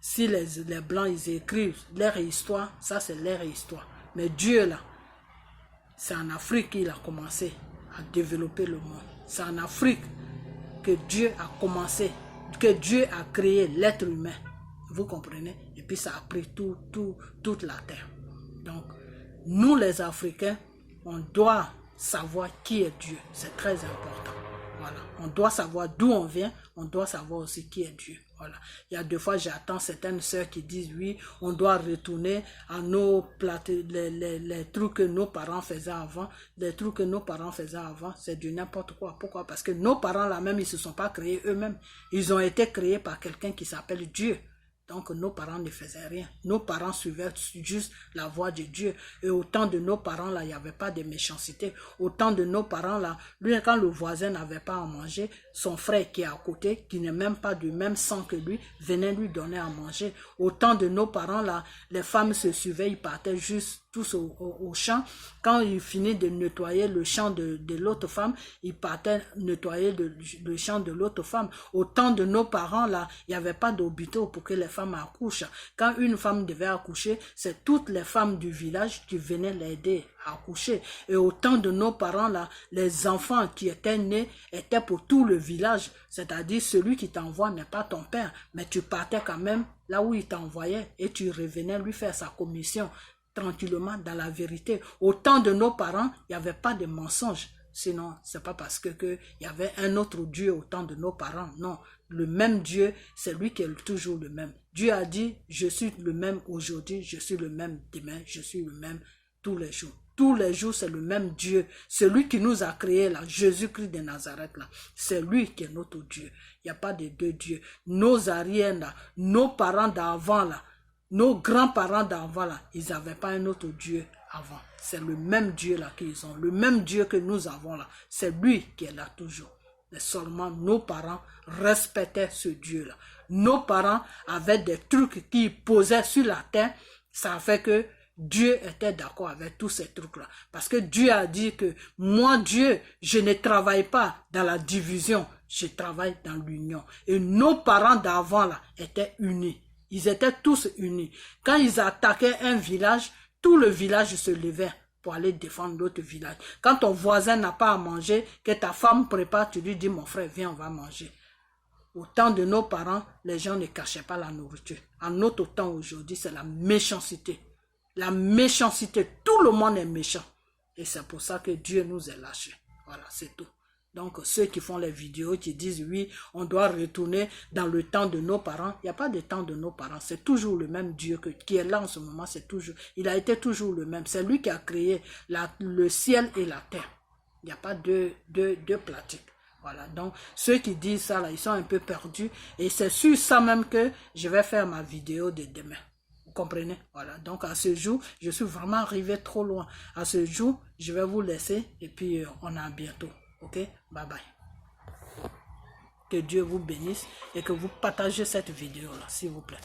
si les Blancs, ils écrivent leur histoire, ça c'est leur histoire. Mais Dieu là, c'est en Afrique qu'il a commencé à développer le monde. C'est en Afrique que Dieu a commencé, que Dieu a créé l'être humain. Vous comprenez? Et puis ça a pris toute la terre. Donc, nous les Africains, on doit savoir qui est Dieu. C'est très important. Voilà. On doit savoir d'où on vient, on doit savoir aussi qui est Dieu. Voilà. Il y a des fois, j'attends certaines sœurs qui disent, oui, on doit retourner à nos les trucs que nos parents faisaient avant. Les trucs que nos parents faisaient avant, c'est du n'importe quoi. Pourquoi? Parce que nos parents là-même, ils ne se sont pas créés eux-mêmes. Ils ont été créés par quelqu'un qui s'appelle Dieu. Donc, nos parents ne faisaient rien. Nos parents suivaient juste la voie de Dieu. Et au temps de nos parents, là, il n'y avait pas de méchanceté. Au temps de nos parents, là, lui, quand le voisin n'avait pas à manger, son frère qui est à côté, qui n'est même pas du même sang que lui, venait lui donner à manger. Au temps de nos parents, là, les femmes se suivaient, ils partaient juste tous au champ. Quand ils finissaient de nettoyer le champ de l'autre femme, ils partaient nettoyer le champ de l'autre femme. Au temps de nos parents, là, il n'y avait pas d'hôpitaux pour que les femmes accouchent. Quand une femme devait accoucher, c'est toutes les femmes du village qui venaient l'aider à accoucher. Et au temps de nos parents, là, les enfants qui étaient nés étaient pour tout le village. C'est-à-dire, celui qui t'envoie n'est pas ton père, mais tu partais quand même là où il t'envoyait et tu revenais lui faire sa commission tranquillement dans la vérité. Au temps de nos parents, il n'y avait pas de mensonges. Sinon, c'est pas parce que y avait un autre Dieu au temps de nos parents. Non, le même Dieu, c'est lui qui est toujours le même. Dieu a dit, je suis le même aujourd'hui, je suis le même demain, je suis le même tous les jours. Tous les jours, c'est le même Dieu. Celui qui nous a créés là, Jésus-Christ de Nazareth là, c'est lui qui est notre Dieu. Il n'y a pas de deux dieux. Nos arrières là, nos parents d'avant là, nos grands-parents d'avant là, ils n'avaient pas un autre Dieu avant. C'est le même Dieu là qu'ils ont. Le même Dieu que nous avons là. C'est lui qui est là toujours. Mais seulement nos parents respectaient ce Dieu là. Nos parents avaient des trucs qu'ils posaient sur la terre. Ça fait que Dieu était d'accord avec tous ces trucs-là. Parce que Dieu a dit que moi, Dieu, je ne travaille pas dans la division. Je travaille dans l'union. Et nos parents d'avant là étaient unis. Ils étaient tous unis. Quand ils attaquaient un village, tout le village se levait pour aller défendre l'autre village. Quand ton voisin n'a pas à manger, que ta femme prépare, tu lui dis, mon frère, viens, on va manger. Au temps de nos parents, les gens ne cachaient pas la nourriture. En notre temps aujourd'hui, c'est la méchanceté. La méchanceté, tout le monde est méchant. Et c'est pour ça que Dieu nous a lâchés. Voilà, c'est tout. Donc, ceux qui font les vidéos, qui disent, oui, on doit retourner dans le temps de nos parents. Il n'y a pas de temps de nos parents. C'est toujours le même Dieu qui est là en ce moment. C'est toujours, il a été toujours le même. C'est lui qui a créé le ciel et la terre. Il n'y a pas deux pratiques. Voilà, donc ceux qui disent ça, là, ils sont un peu perdus. Et c'est sur ça même que je vais faire ma vidéo de demain. Vous comprenez? Voilà, donc à ce jour, je suis vraiment arrivé trop loin. À ce jour, je vais vous laisser et puis on a bientôt. Ok, bye bye. Que Dieu vous bénisse et que vous partagez cette vidéo là, s'il vous plaît.